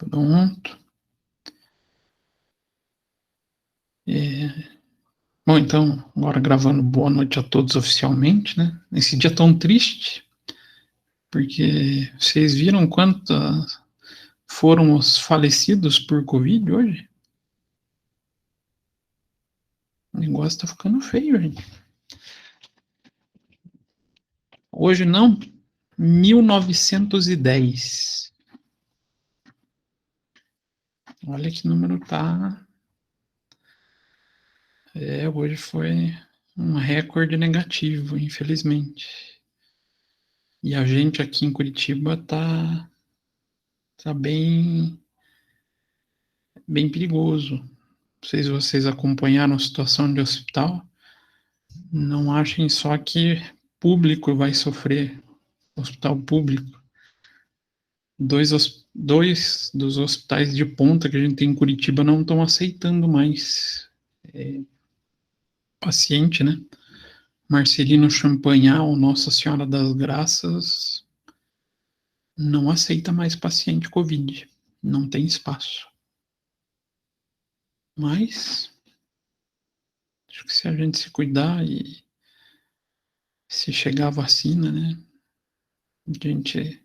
Pronto. Bom, então, agora gravando boa noite a todos oficialmente, né? Nesse dia tão triste, porque vocês viram quantos foram os falecidos por Covid hoje? O negócio tá ficando feio, gente. Hoje não, 1910. Olha que número tá. Hoje foi um recorde negativo, infelizmente. E a gente aqui em Curitiba tá bem perigoso. Não sei se vocês acompanharam a situação de hospital. Não achem só que público vai sofrer, hospital público. Dois dos hospitais de ponta que a gente tem em Curitiba não estão aceitando mais paciente, né? Marcelino Champagnat, Nossa Senhora das Graças, não aceita mais paciente Covid. Não tem espaço. Mas, acho que se a gente se cuidar e se chegar a vacina, né? A gente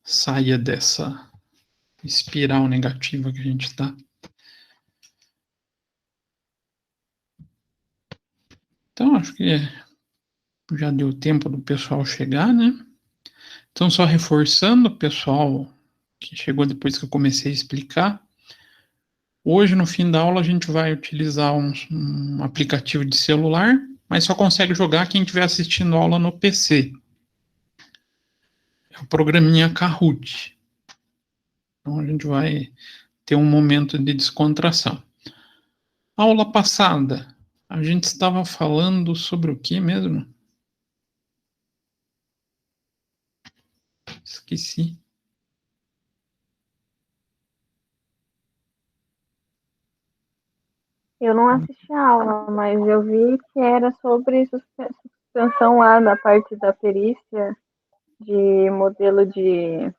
saia dessa espiral negativa que a gente está. Então, acho que já deu tempo do pessoal chegar, né? Então, só reforçando o pessoal que chegou depois que eu comecei a explicar. Hoje, no fim da aula, a gente vai utilizar um aplicativo de celular, mas só consegue jogar quem estiver assistindo a aula no PC. É o programinha Kahoot. Então, a gente vai ter um momento de descontração. Aula passada, a gente estava falando sobre o que mesmo? Esqueci. Eu não assisti a aula, mas eu vi que era sobre suspensão lá na parte da perícia de modelo de.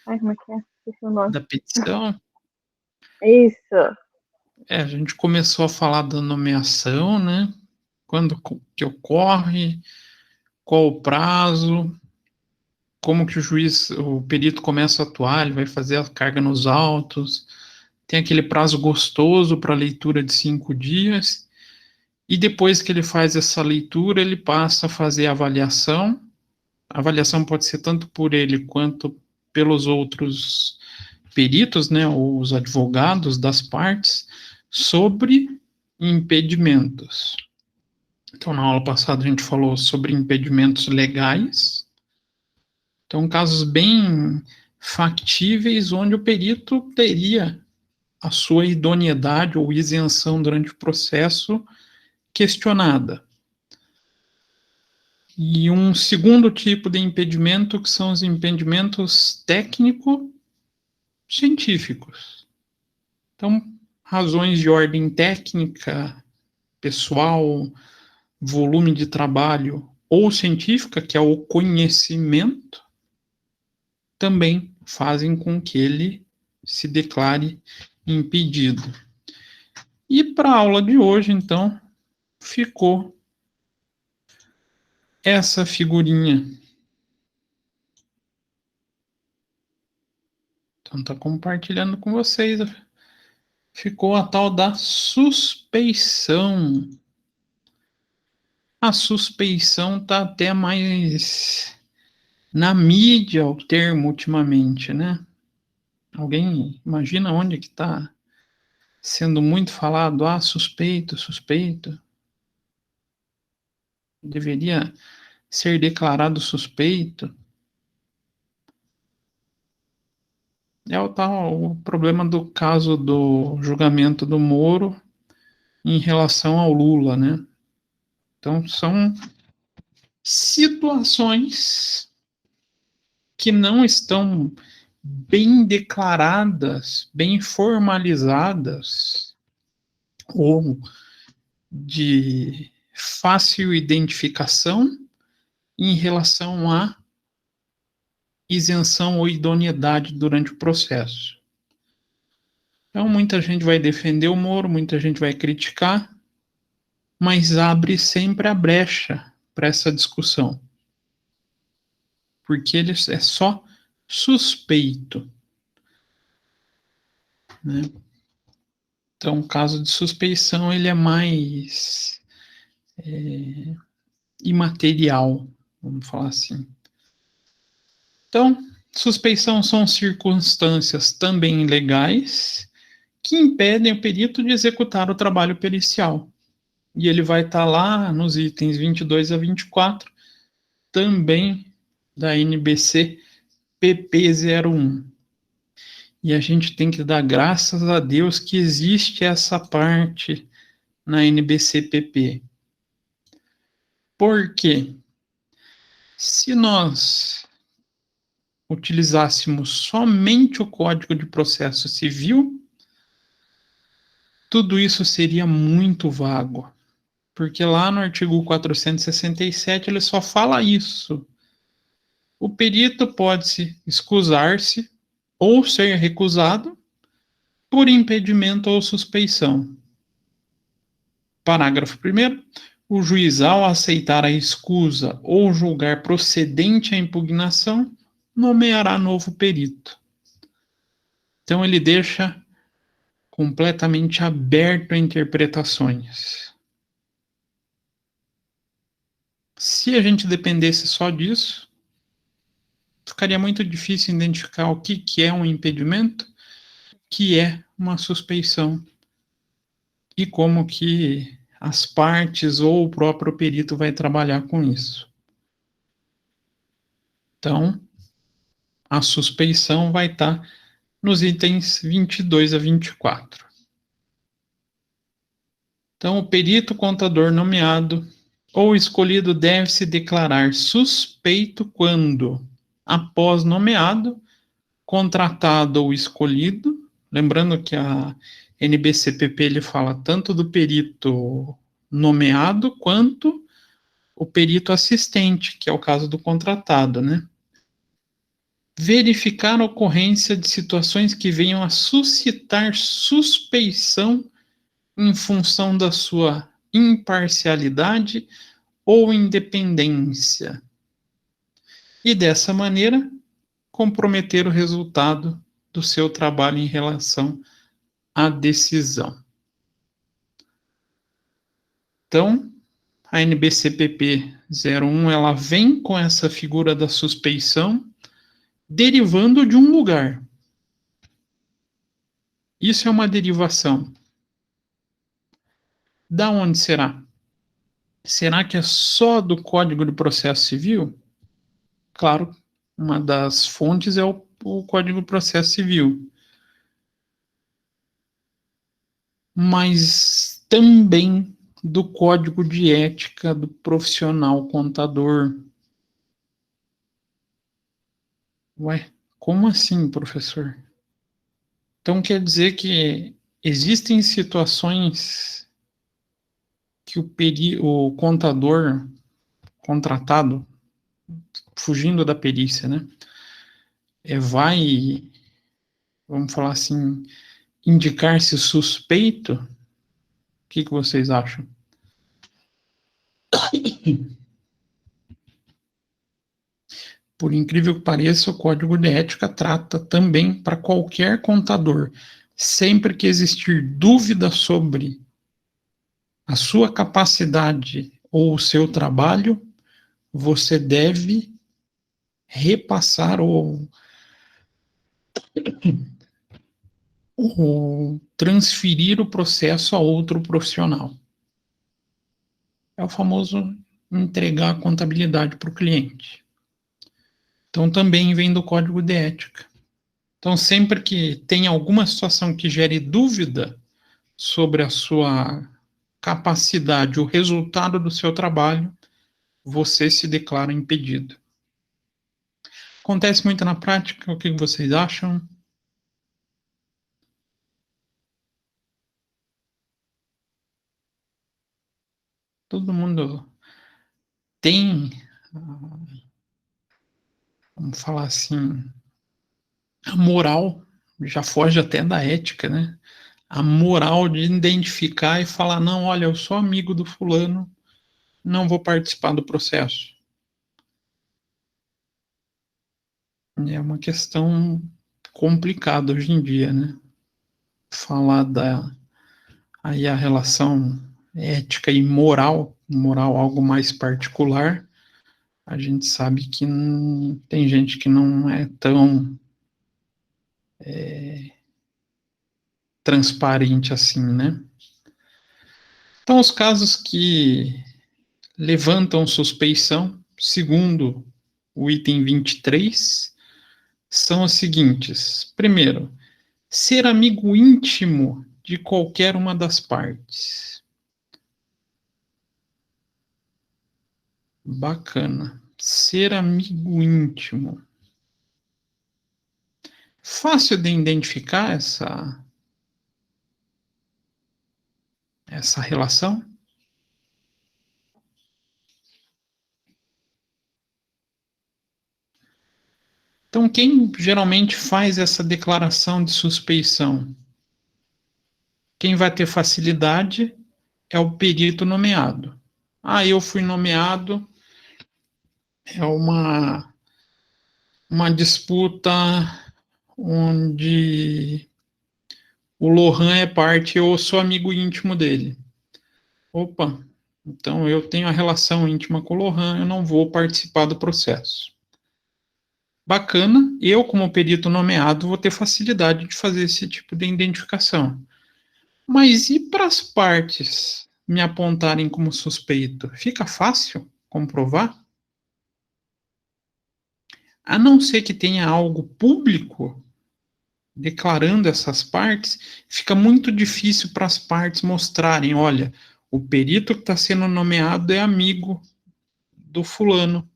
Ai, como é que é? Esqueci o nome. Da petição. Isso. A gente começou a falar da nomeação, né? Quando que ocorre, qual o prazo, como que o perito começa a atuar, ele vai fazer a carga nos autos, tem aquele prazo gostoso para leitura de 5 dias, e depois que ele faz essa leitura, ele passa a fazer a avaliação. A avaliação pode ser tanto por ele quanto pelos outros peritos, né, ou os advogados das partes, sobre impedimentos. Então, na aula passada a gente falou sobre impedimentos legais. Então, casos bem factíveis onde o perito teria a sua idoneidade ou isenção durante o processo questionada. E um segundo tipo de impedimento, que são os impedimentos técnico-científicos. Então, razões de ordem técnica, pessoal, volume de trabalho ou científica, que é o conhecimento, também fazem com que ele se declare impedido. E para a aula de hoje, então, ficou essa figurinha. Então, está compartilhando com vocês. Ficou a tal da suspeição. A suspeição está até mais na mídia o termo ultimamente, né? Alguém imagina onde que está sendo muito falado? Ah, suspeito, suspeito. Deveria ser declarado suspeito. É o problema do caso do julgamento do Moro em relação ao Lula, né? Então, são situações que não estão bem declaradas, bem formalizadas, ou de fácil identificação em relação à isenção ou idoneidade durante o processo. Então, muita gente vai defender o Moro, muita gente vai criticar, mas abre sempre a brecha para essa discussão, porque ele é só suspeito, né? Então, o caso de suspeição ele é mais imaterial, vamos falar assim. Então, suspeição são circunstâncias também legais que impedem o perito de executar o trabalho pericial. E ele vai estar lá nos itens 22 a 24, também da NBC PP01. E a gente tem que dar graças a Deus que existe essa parte na NBC-PP. Por quê? Se nós utilizássemos somente o Código de Processo Civil, tudo isso seria muito vago. Porque lá no artigo 467 ele só fala isso. O perito pode-se excusar-se ou ser recusado por impedimento ou suspeição. Parágrafo 1º. O juiz, ao aceitar a escusa ou julgar procedente a impugnação, nomeará novo perito. Então, ele deixa completamente aberto a interpretações. Se a gente dependesse só disso, ficaria muito difícil identificar o que é um impedimento, o que é uma suspeição e como que as partes ou o próprio perito vai trabalhar com isso. Então, a suspeição vai estar nos itens 22 a 24. Então, o perito contador nomeado ou escolhido deve se declarar suspeito quando, após nomeado, contratado ou escolhido, lembrando que a NBCPP ele fala tanto do perito nomeado quanto o perito assistente, que é o caso do contratado, né? Verificar a ocorrência de situações que venham a suscitar suspeição em função da sua imparcialidade ou independência. E dessa maneira, comprometer o resultado do seu trabalho em relação à decisão. Então, a NBCPP 01 ela vem com essa figura da suspeição derivando de um lugar. Isso é uma derivação. Da onde será? Será que é só do Código de Processo Civil? Claro, uma das fontes é o Código de Processo Civil. Mas também do Código de Ética do Profissional Contador. Ué, como assim, professor? Então quer dizer que existem situações que o contador contratado, fugindo da perícia, né, vai, vamos falar assim, indicar-se suspeito? O que vocês acham? Por incrível que pareça, o Código de Ética trata também para qualquer contador. Sempre que existir dúvida sobre a sua capacidade ou o seu trabalho, você deve repassar ou transferir o processo a outro profissional. É o famoso entregar a contabilidade para o cliente. Então, também vem do Código de Ética. Então, sempre que tem alguma situação que gere dúvida sobre a sua capacidade, o resultado do seu trabalho, você se declara impedido. Acontece muito na prática, o que vocês acham? Todo mundo tem, vamos falar assim, a moral já foge até da ética, né? A moral de identificar e falar, não, olha, eu sou amigo do fulano, não vou participar do processo. É uma questão complicada hoje em dia, né? Falar aí a relação ética e moral algo mais particular, a gente sabe que tem gente que não é tão transparente assim, né? Então, os casos que levantam suspeição, segundo o item 23, são os seguintes. Primeiro, ser amigo íntimo de qualquer uma das partes. Bacana. Ser amigo íntimo. Fácil de identificar essa relação? Então, quem geralmente faz essa declaração de suspeição? Quem vai ter facilidade é o perito nomeado. Ah, eu fui nomeado, é uma disputa onde o Lohan é parte, eu sou amigo íntimo dele. Opa, então eu tenho a relação íntima com o Lohan, eu não vou participar do processo. Bacana, eu, como perito nomeado, vou ter facilidade de fazer esse tipo de identificação. Mas e para as partes me apontarem como suspeito? Fica fácil comprovar? A não ser que tenha algo público declarando essas partes, fica muito difícil para as partes mostrarem: olha, o perito que está sendo nomeado é amigo do fulano.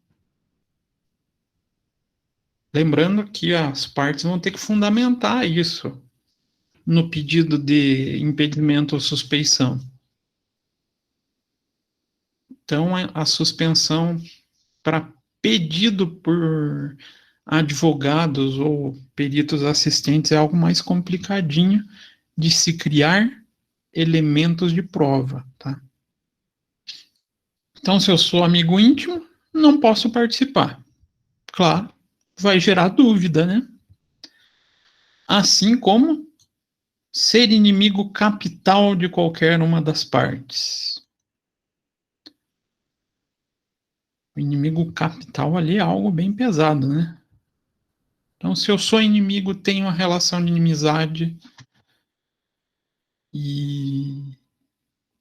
Lembrando que as partes vão ter que fundamentar isso no pedido de impedimento ou suspeição. Então, a suspensão para pedido por advogados ou peritos assistentes é algo mais complicadinho de se criar elementos de prova, tá? Então, se eu sou amigo íntimo, não posso participar. Claro, vai gerar dúvida, né? Assim como ser inimigo capital de qualquer uma das partes. O inimigo capital ali é algo bem pesado, né? Então, se eu sou inimigo, tenho uma relação de inimizade e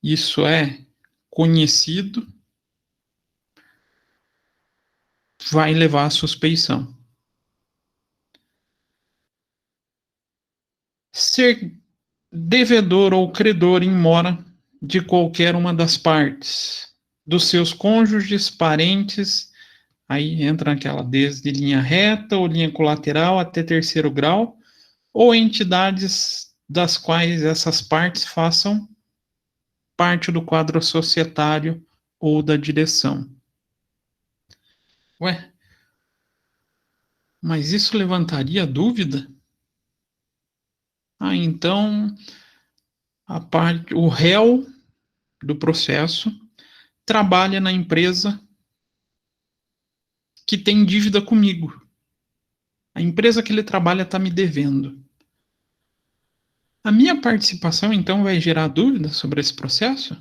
isso é conhecido, vai levar à suspeição. Ser devedor ou credor em mora de qualquer uma das partes, dos seus cônjuges, parentes, aí entra aquela desde linha reta ou linha colateral até terceiro grau, ou entidades das quais essas partes façam parte do quadro societário ou da direção. Ué, mas isso levantaria dúvida? Ah, então o réu do processo trabalha na empresa que tem dívida comigo. A empresa que ele trabalha está me devendo. A minha participação, então, vai gerar dúvida sobre esse processo?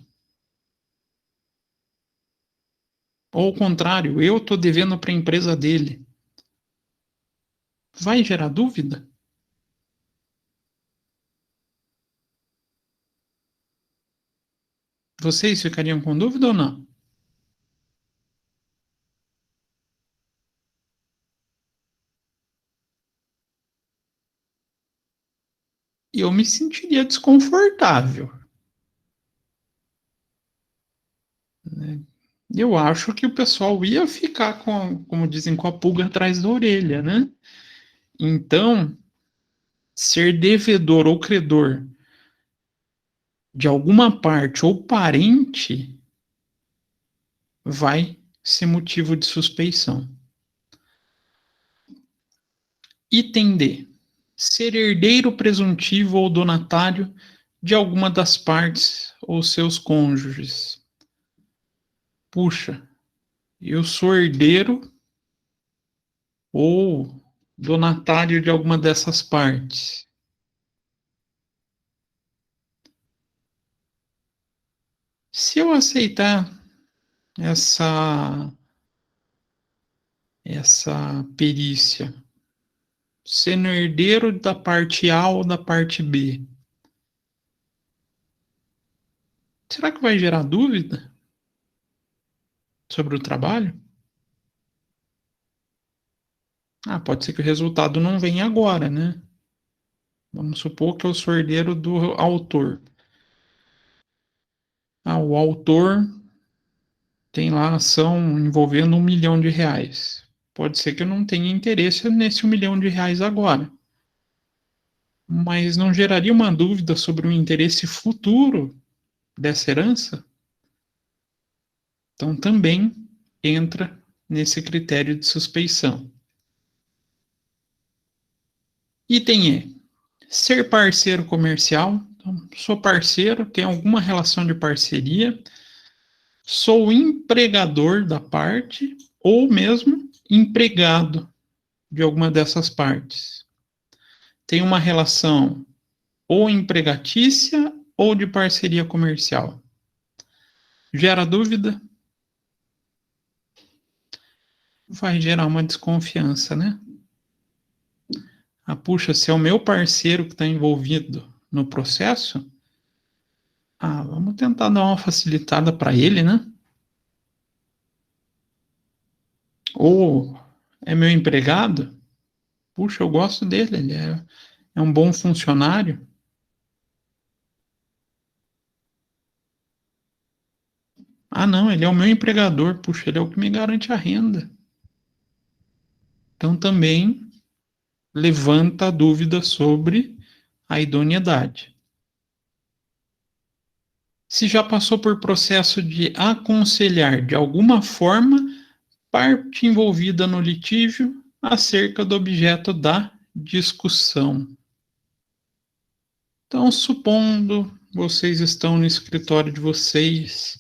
Ou ao contrário, eu estou devendo para a empresa dele. Vai gerar dúvida? Vocês ficariam com dúvida ou não? Eu me sentiria desconfortável. Né? Eu acho que o pessoal ia ficar com, como dizem, com a pulga atrás da orelha, né? Então, ser devedor ou credor de alguma parte ou parente vai ser motivo de suspeição. Item D. ser herdeiro presuntivo ou donatário de alguma das partes ou seus cônjuges. Puxa, eu sou herdeiro ou donatário de alguma dessas partes. Se eu aceitar essa perícia, sendo herdeiro da parte A ou da parte B, será que vai gerar dúvida sobre o trabalho? Ah, pode ser que o resultado não venha agora, né? Vamos supor que eu sou herdeiro do autor. Ah, o autor tem lá ação envolvendo R$ 1 milhão. Pode ser que eu não tenha interesse nesse R$ 1 milhão agora. Mas não geraria uma dúvida sobre o interesse futuro dessa herança? Então também entra nesse critério de suspeição. Item E. Ser parceiro comercial. Então, sou parceiro, tenho alguma relação de parceria, sou empregador da parte ou mesmo empregado de alguma dessas partes. Tem uma relação ou empregatícia ou de parceria comercial. Gera dúvida? Vai gerar uma desconfiança, né? Ah, puxa, se é o meu parceiro que está envolvido no processo, vamos tentar dar uma facilitada para ele, né? Ou é meu empregado? Puxa, eu gosto dele, ele é um bom funcionário. Ah, não, ele é o meu empregador, puxa, ele é o que me garante a renda. Então também levanta a dúvida sobre a idoneidade. Se já passou por processo de aconselhar de alguma forma parte envolvida no litígio acerca do objeto da discussão. Então, supondo vocês estão no escritório de vocês,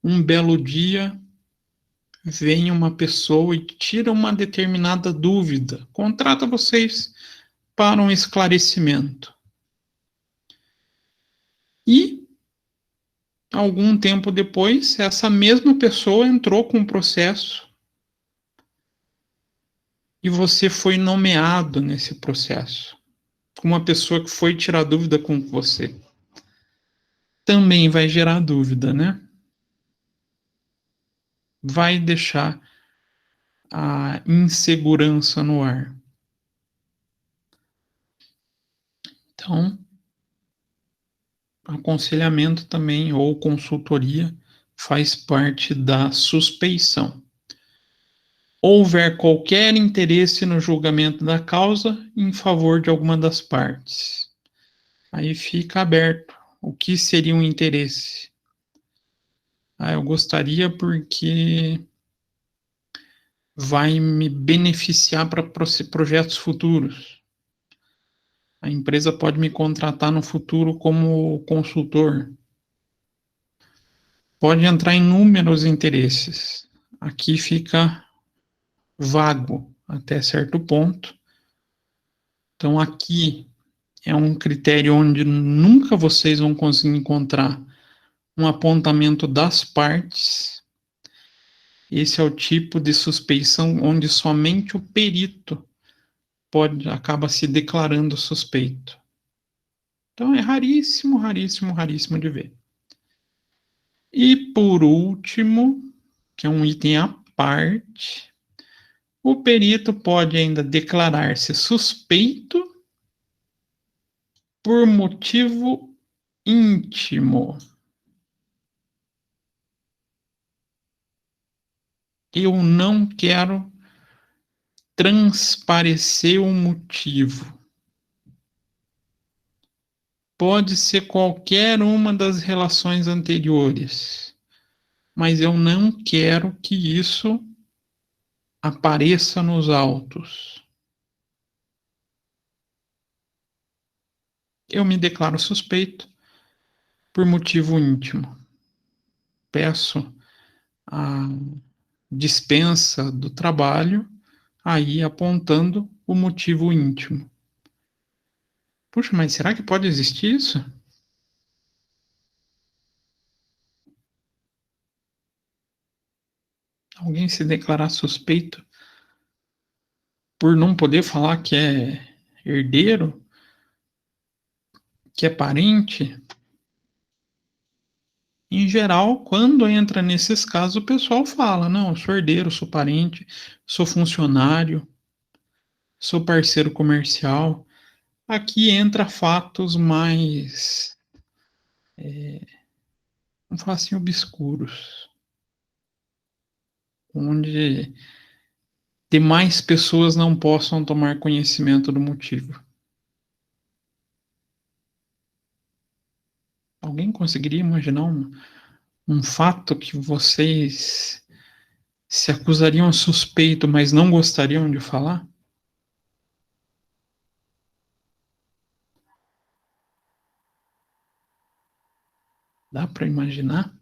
um belo dia, vem uma pessoa e tira uma determinada dúvida, contrata vocês para um esclarecimento. E, algum tempo depois, essa mesma pessoa entrou com o processo e você foi nomeado nesse processo, como uma pessoa que foi tirar dúvida com você. Também vai gerar dúvida, né? Vai deixar a insegurança no ar. Então, aconselhamento também ou consultoria faz parte da suspeição. Houver qualquer interesse no julgamento da causa em favor de alguma das partes. Aí fica aberto. O que seria um interesse? Eu gostaria porque vai me beneficiar para projetos futuros. A empresa pode me contratar no futuro como consultor. Pode entrar inúmeros interesses. Aqui fica vago até certo ponto. Então, aqui é um critério onde nunca vocês vão conseguir encontrar um apontamento das partes. Esse é o tipo de suspeição onde somente o perito acaba se declarando suspeito. Então, é raríssimo, raríssimo, raríssimo de ver. E, por último, que é um item à parte, o perito pode ainda declarar-se suspeito por motivo íntimo. Eu não quero transparecer o motivo. Pode ser qualquer uma das relações anteriores, mas eu não quero que isso apareça nos autos. eu me declaro suspeito por motivo íntimo. Peço a dispensa do trabalho, aí apontando o motivo íntimo. Puxa, mas será que pode existir isso? Alguém se declarar suspeito por não poder falar que é herdeiro, que é parente? Em geral, quando entra nesses casos, o pessoal fala: não, eu sou herdeiro, sou parente, sou funcionário, sou parceiro comercial. Aqui entra fatos mais, vamos falar assim, obscuros, onde demais pessoas não possam tomar conhecimento do motivo. Alguém conseguiria imaginar um fato que vocês se acusariam suspeito, mas não gostariam de falar? Dá para imaginar?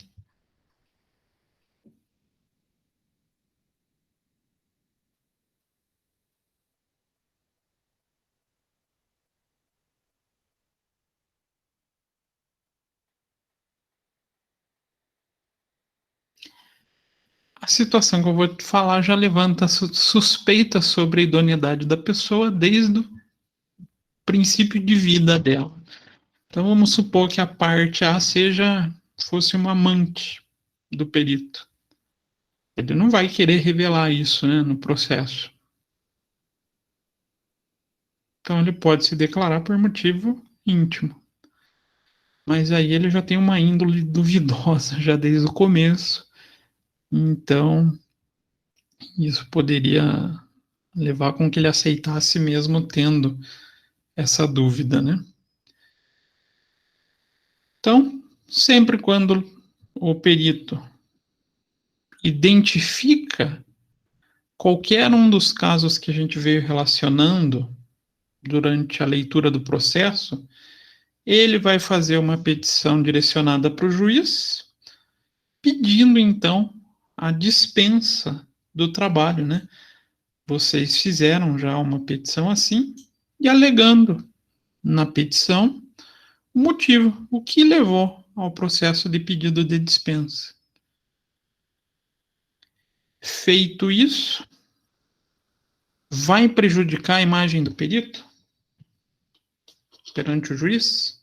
A situação que eu vou te falar já levanta suspeita sobre a idoneidade da pessoa desde o princípio de vida dela. Então vamos supor que a parte A fosse uma amante do perito. Ele não vai querer revelar isso, né, no processo. Então ele pode se declarar por motivo íntimo. Mas aí ele já tem uma índole duvidosa já desde o começo. Então isso poderia levar com que ele aceitasse mesmo tendo essa dúvida, né? Então, sempre quando o perito identifica qualquer um dos casos que a gente veio relacionando durante a leitura do processo, ele vai fazer uma petição direcionada para o juiz, pedindo então a dispensa do trabalho, né? Vocês fizeram já uma petição assim e alegando na petição o motivo, o que levou ao processo de pedido de dispensa. Feito isso, vai prejudicar a imagem do perito perante o juiz?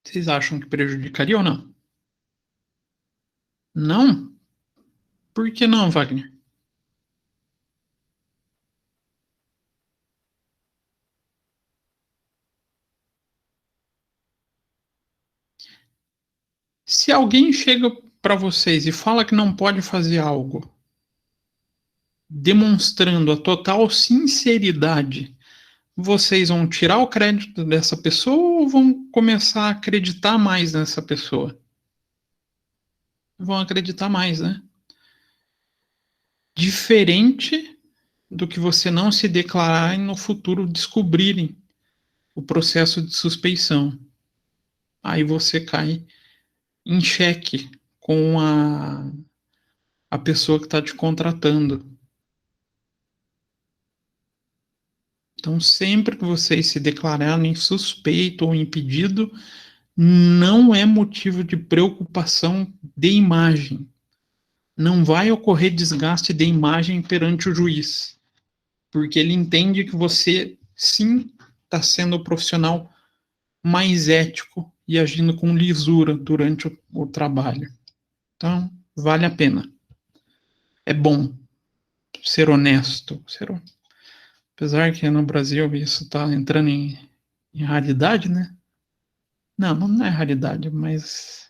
Vocês acham que prejudicaria ou não? Não? Por que não, Wagner? Se alguém chega para vocês e fala que não pode fazer algo, demonstrando a total sinceridade, vocês vão tirar o crédito dessa pessoa ou vão começar a acreditar mais nessa pessoa? Vão acreditar mais, né? Diferente do que você não se declarar e no futuro descobrirem o processo de suspeição. Aí você cai em xeque com a pessoa que está te contratando. Então, sempre que vocês se declararem suspeito ou impedido, não é motivo de preocupação de imagem. Não vai ocorrer desgaste de imagem perante o juiz, porque ele entende que você, sim, está sendo o profissional mais ético e agindo com lisura durante o trabalho. Então, vale a pena. É bom ser honesto. Apesar que no Brasil isso está entrando em raridade, né? Não, não é raridade, mas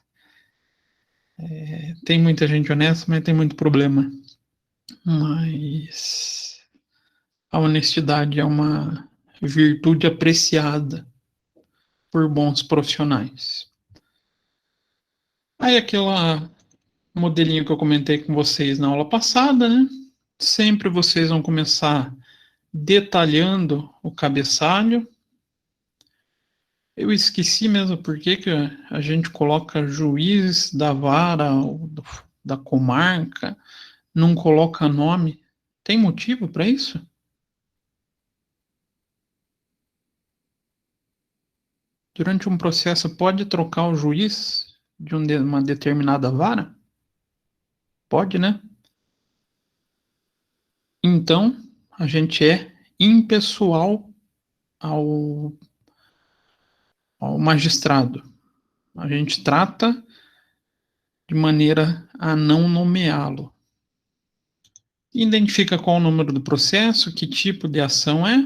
tem muita gente honesta, mas tem muito problema. Mas a honestidade é uma virtude apreciada por bons profissionais. Aí aquela modelinho que eu comentei com vocês na aula passada, né? sempre vocês vão começar detalhando o cabeçalho. Eu esqueci mesmo por que a gente coloca juiz da vara ou da comarca, não coloca nome. Tem motivo para isso? Durante um processo, pode trocar o juiz de uma determinada vara? Pode, né? Então, a gente é impessoal ao, ao magistrado. A gente trata de maneira a não nomeá-lo. Identifica qual o número do processo, que tipo de ação é,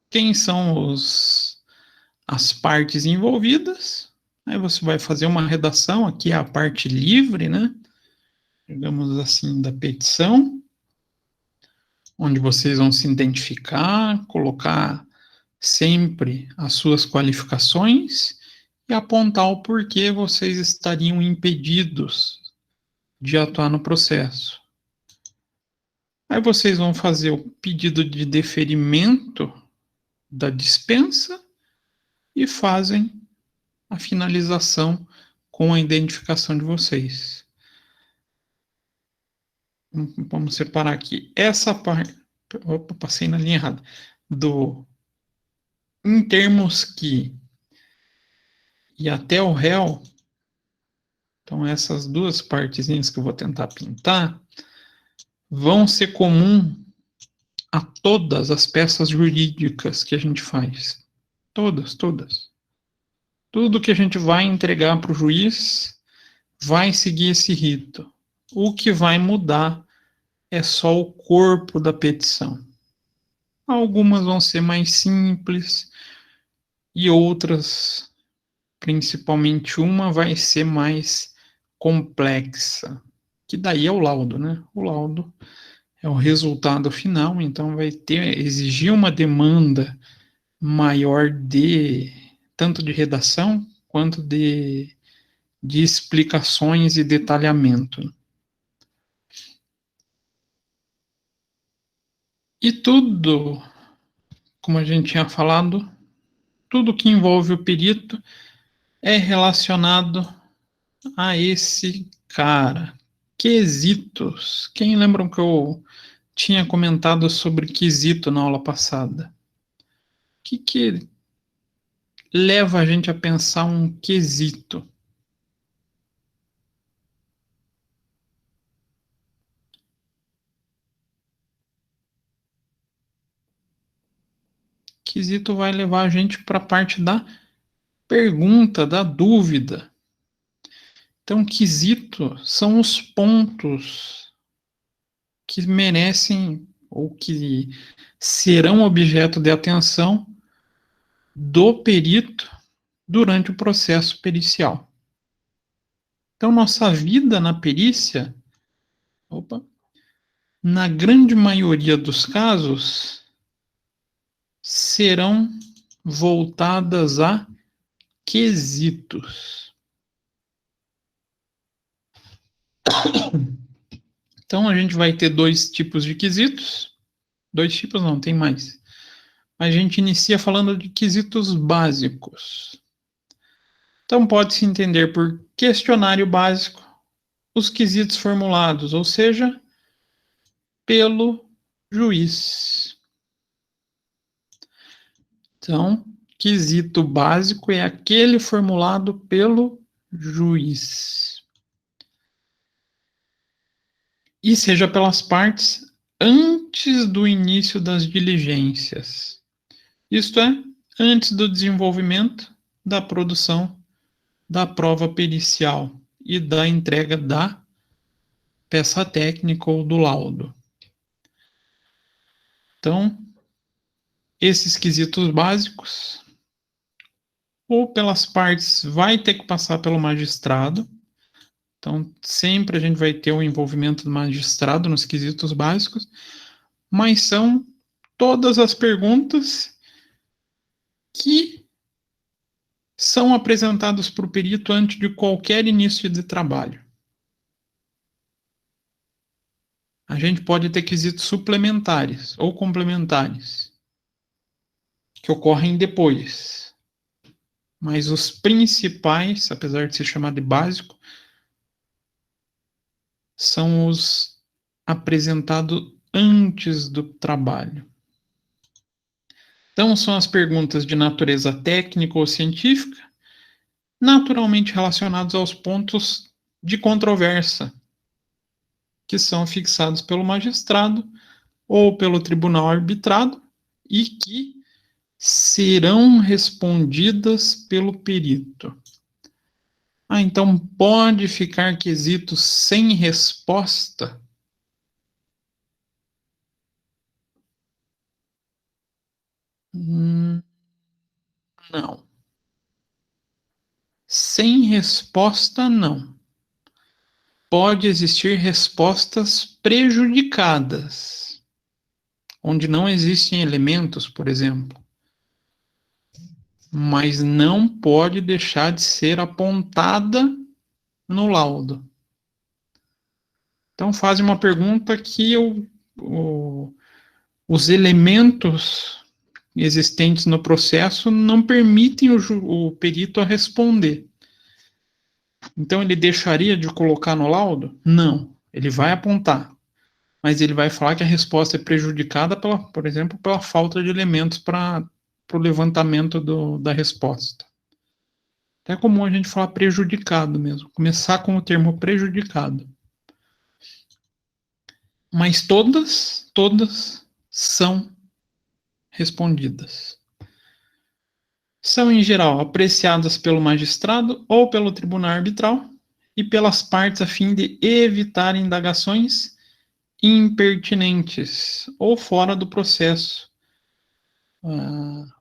quem são as partes envolvidas. Aí você vai fazer uma redação, aqui é a parte livre, né? Digamos assim, da petição, onde vocês vão se identificar, colocar sempre as suas qualificações e apontar o porquê vocês estariam impedidos de atuar no processo. Aí vocês vão fazer o pedido de deferimento da dispensa e fazem a finalização com a identificação de vocês. Vamos separar aqui. Essa parte. Opa, passei na linha errada. Em termos que e até o réu, então essas duas partezinhas que eu vou tentar pintar, vão ser comum a todas as peças jurídicas que a gente faz. Todas, todas. Tudo que a gente vai entregar para o juiz vai seguir esse rito. O que vai mudar é só o corpo da petição. Algumas vão ser mais simples e outras, principalmente uma, vai ser mais complexa. Que daí é o laudo, né? O laudo é o resultado final, então vai exigir uma demanda maior de tanto de redação quanto de explicações e detalhamento. E tudo, como a gente tinha falado, tudo que envolve o perito é relacionado a esse cara. Quesitos. Quem lembram que eu tinha comentado sobre quesito na aula passada? O que leva a gente a pensar um quesito? Quesito vai levar a gente para a parte da pergunta, da dúvida. Então, quesito são os pontos que merecem ou que serão objeto de atenção do perito durante o processo pericial. Então, nossa vida na perícia, na grande maioria dos casos, serão voltadas a quesitos. Então, a gente vai ter dois tipos de quesitos. Dois tipos não, tem mais. A gente inicia falando de quesitos básicos. Então, pode-se entender por questionário básico os quesitos formulados, ou seja, pelo juiz. Então, quesito básico é aquele formulado pelo juiz. E seja pelas partes antes do início das diligências. Isto é, antes do desenvolvimento da produção da prova pericial e da entrega da peça técnica ou do laudo. Então, esses quesitos básicos, ou pelas partes, vai ter que passar pelo magistrado. Então, sempre a gente vai ter o envolvimento do magistrado nos quesitos básicos, mas são todas as perguntas que são apresentadas para o perito antes de qualquer início de trabalho. A a gente pode ter quesitos suplementares ou complementares, que ocorrem depois. Mas os principais, apesar de ser chamado de básico, são os apresentados antes do trabalho. Então, são as perguntas de natureza técnica ou científica, naturalmente relacionados aos pontos de controvérsia, que são fixados pelo magistrado ou pelo tribunal arbitrado e que serão respondidas pelo perito. Então pode ficar quesito sem resposta? Não. Sem resposta, não. Pode existir respostas prejudicadas, onde não existem elementos, por exemplo. Mas não pode deixar de ser apontada no laudo. Então, fazem uma pergunta que os elementos existentes no processo não permitem o perito a responder. Então, ele deixaria de colocar no laudo? Não. Ele vai apontar. Mas ele vai falar que a resposta é prejudicada, por exemplo, pela falta de elementos para o levantamento da resposta. É comum a gente falar prejudicado mesmo. Começar com o termo prejudicado. Mas todas são respondidas. São, em geral, apreciadas pelo magistrado ou pelo tribunal arbitral e pelas partes a fim de evitar indagações impertinentes ou fora do processo,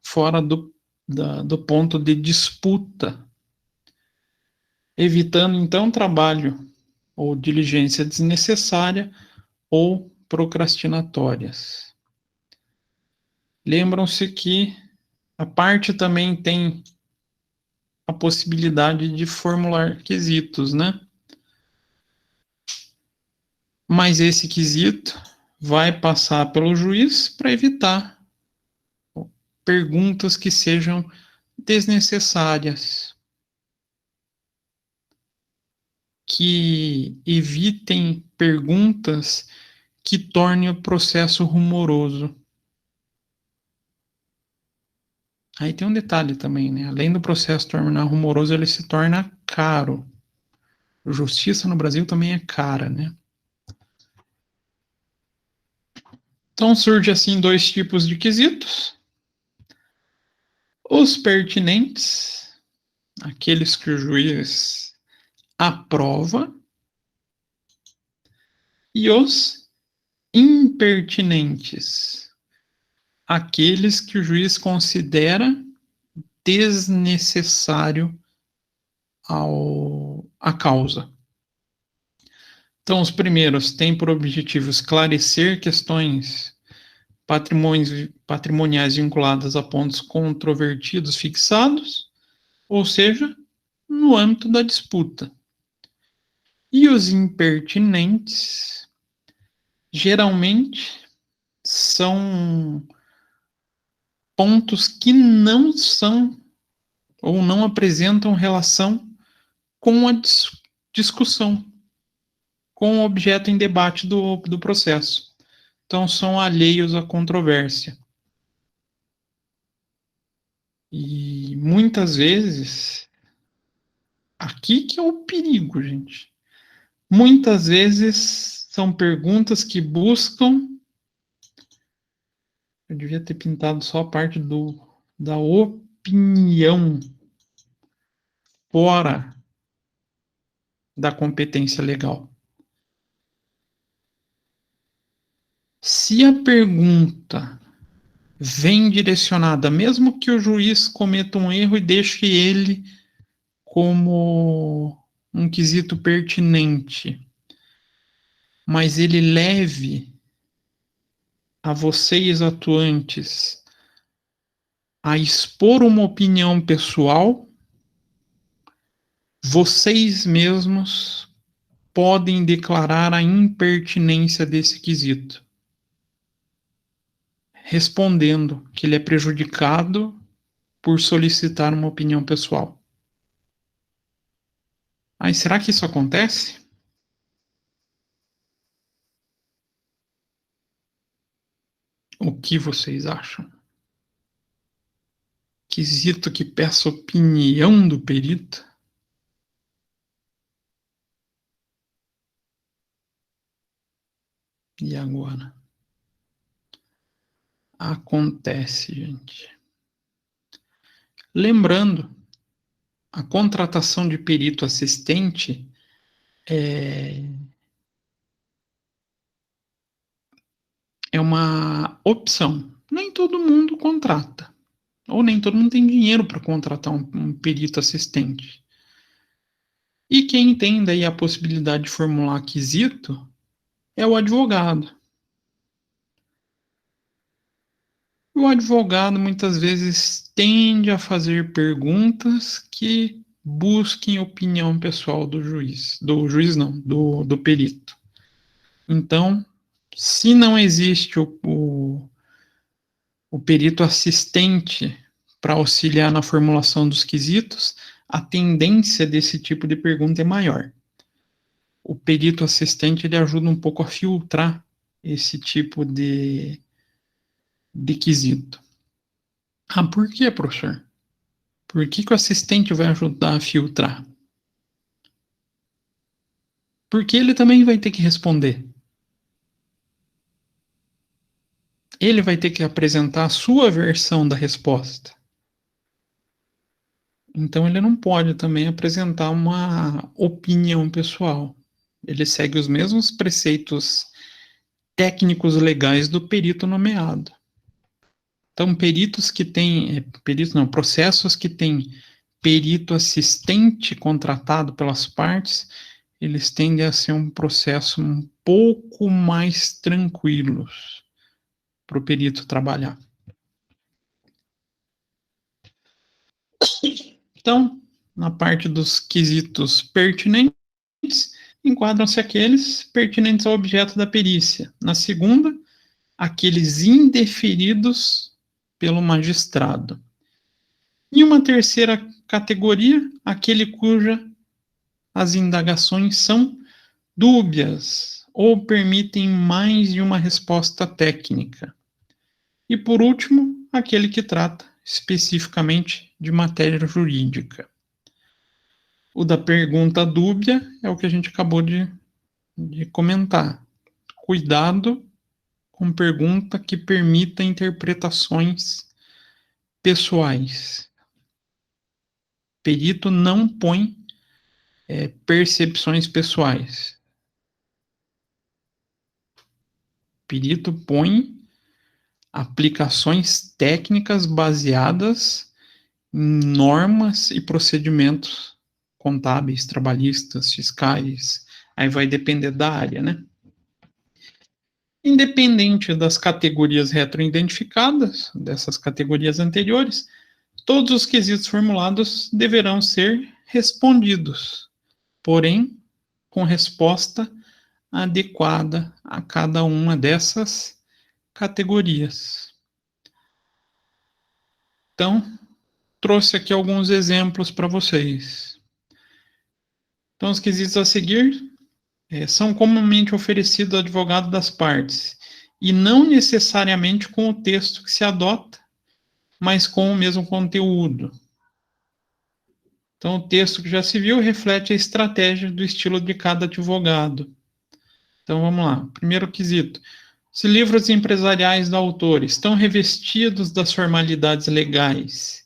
fora do ponto de disputa, evitando, então, trabalho ou diligência desnecessária ou procrastinatórias. Lembram-se que a parte também tem a possibilidade de formular quesitos, né? Mas esse quesito vai passar pelo juiz para evitar perguntas que sejam desnecessárias, que evitem perguntas que tornem o processo rumoroso. Aí tem um detalhe também, né? Além do processo tornar rumoroso, ele se torna caro. Justiça no Brasil também é cara, né? Então surge assim dois tipos de quesitos. Os pertinentes, aqueles que o juiz aprova, e os impertinentes, aqueles que o juiz considera desnecessário à causa. Então, os têm por objetivo esclarecer questões patrimoniais vinculadas a pontos controvertidos fixados, ou seja, no âmbito da disputa. E os impertinentes, geralmente, são pontos que não são ou não apresentam relação com a discussão, com o objeto em debate do processo. Então, são alheios à controvérsia. E muitas vezes, aqui que é o perigo, gente. Muitas vezes são perguntas que buscam. Eu devia ter pintado só a parte da opinião fora da competência legal. Se a pergunta vem direcionada, mesmo que o juiz cometa um erro e deixe ele como um quesito pertinente, mas ele leve a vocês atuantes a expor uma opinião pessoal, vocês mesmos podem declarar a impertinência desse quesito, respondendo que ele é prejudicado por solicitar uma opinião pessoal. Mas será que isso acontece? O que vocês acham? Quesito que peça opinião do perito? E agora? Acontece, gente. Lembrando, a contratação de perito assistente é uma opção. Nem todo mundo contrata. Ou nem todo mundo tem dinheiro para contratar um perito assistente. E quem tem daí a possibilidade de formular quesito é o advogado. O advogado muitas vezes tende a fazer perguntas que busquem opinião pessoal do juiz. Do juiz não, do perito. Então, se não existe o perito assistente para auxiliar na formulação dos quesitos, a tendência desse tipo de pergunta é maior. O perito assistente ele ajuda um pouco a filtrar esse tipo de quesito. Ah, por que, professor? Por que o assistente vai ajudar a filtrar? Porque ele também vai ter que responder. Ele vai ter que apresentar a sua versão da resposta. Então ele não pode também apresentar uma opinião pessoal. Ele segue os mesmos preceitos técnicos legais do perito nomeado. Então, processos que têm perito assistente contratado pelas partes, eles tendem a ser um processo um pouco mais tranquilos para o perito trabalhar. Então, na parte dos quesitos pertinentes, enquadram-se aqueles pertinentes ao objeto da perícia. Na segunda, aqueles indeferidos pelo magistrado. E uma terceira categoria, aquele cuja as indagações são dúbias ou permitem mais de uma resposta técnica. E por último, aquele que trata especificamente de matéria jurídica. O da pergunta dúbia é o que a gente acabou de comentar. Cuidado com pergunta que permita interpretações pessoais. Perito não põe percepções pessoais. Perito põe aplicações técnicas baseadas em normas e procedimentos contábeis, trabalhistas, fiscais. Aí vai depender da área, né? Independente das categorias retroidentificadas, dessas categorias anteriores, todos os quesitos formulados deverão ser respondidos, porém, com resposta adequada a cada uma dessas categorias. Então, trouxe aqui alguns exemplos para vocês. Então, os quesitos a seguir são comumente oferecidos ao advogado das partes, e não necessariamente com o texto que se adota, mas com o mesmo conteúdo. Então, o texto que já se viu reflete a estratégia do estilo de cada advogado. Então, vamos lá. Primeiro quesito. Os livros empresariais do autor estão revestidos das formalidades legais,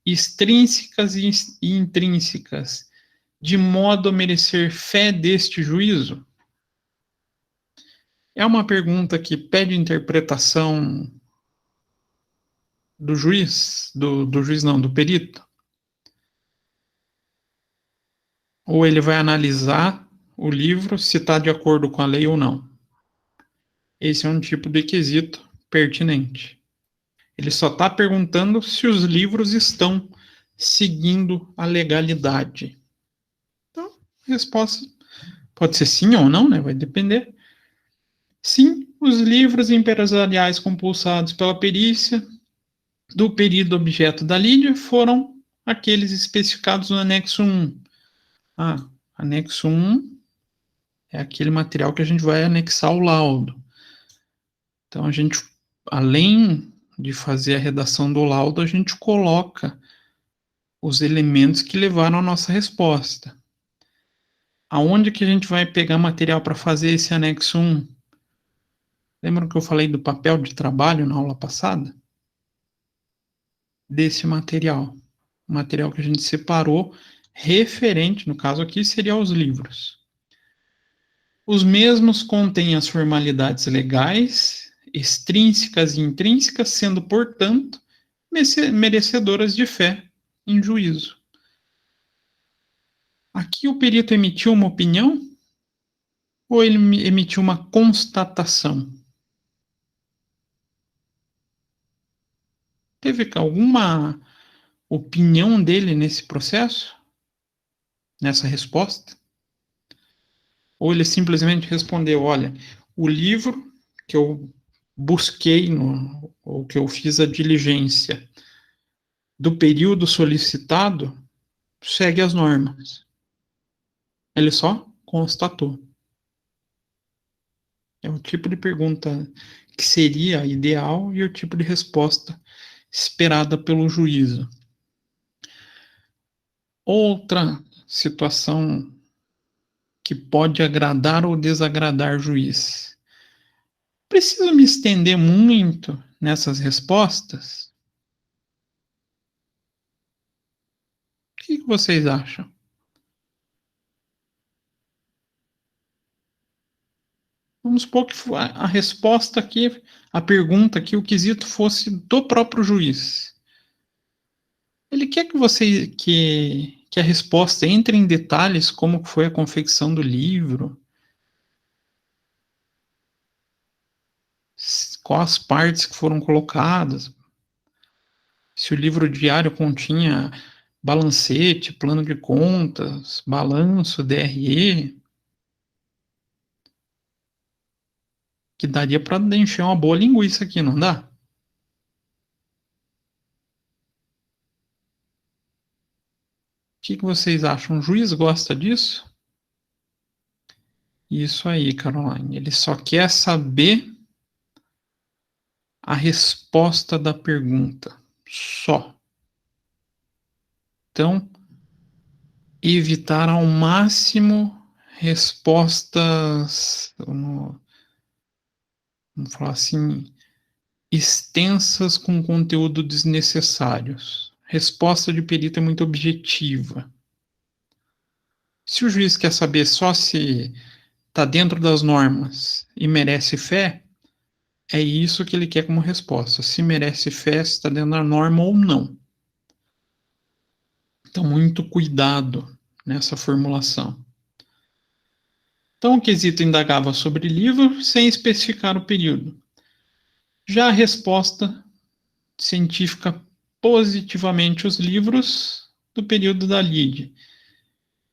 extrínsecas e intrínsecas, de modo a merecer fé deste juízo? É uma pergunta que pede interpretação do juiz, do juiz não, do perito? Ou ele vai analisar o livro se está de acordo com a lei ou não? Esse é um tipo de quesito pertinente. Ele só está perguntando se os livros estão seguindo a legalidade. Então, resposta Pode ser sim ou não, né? Vai depender. Sim, os livros empresariais compulsados pela perícia do período objeto da lide foram aqueles especificados no anexo 1. Anexo 1 é aquele material que a gente vai anexar ao laudo. Então, a gente, além de fazer a redação do laudo, a gente coloca os elementos que levaram à nossa resposta. Aonde que a gente vai pegar material para fazer esse anexo 1? Lembram que eu falei do papel de trabalho na aula passada? Desse material. O material que a gente separou referente, no caso aqui, seria os livros. Os mesmos contêm as formalidades legais, extrínsecas e intrínsecas, sendo, portanto, merecedoras de fé em juízo. Aqui o perito emitiu uma opinião ou ele emitiu uma constatação? Teve alguma opinião dele nesse processo? Nessa resposta? Ou ele simplesmente respondeu, olha, o livro que eu busquei, ou que eu fiz a diligência do período solicitado, segue as normas. Ele só constatou. É o tipo de pergunta que seria ideal e o tipo de resposta esperada pelo juízo. Outra situação que pode agradar ou desagradar o juiz. Preciso me estender muito nessas respostas? O que vocês acham? Vamos supor que a resposta aqui, a pergunta aqui, o quesito fosse do próprio juiz. Ele quer que você que a resposta entre em detalhes como foi a confecção do livro, quais partes que foram colocadas, se o livro diário continha balancete, plano de contas, balanço, DRE, que daria para encher uma boa linguiça aqui, não dá? O que vocês acham? O juiz gosta disso? Isso aí, Caroline. Ele só quer saber a resposta da pergunta. Só. Então, evitar ao máximo respostas, vamos falar assim, extensas com conteúdo desnecessários. Resposta de perito é muito objetiva. Se o juiz quer saber só se está dentro das normas e merece fé, é isso que ele quer como resposta. Se merece fé, se está dentro da norma ou não. Então, muito cuidado nessa formulação. Então, o quesito indagava sobre livro sem especificar o período. Já a resposta científica positivamente os livros do período da lide.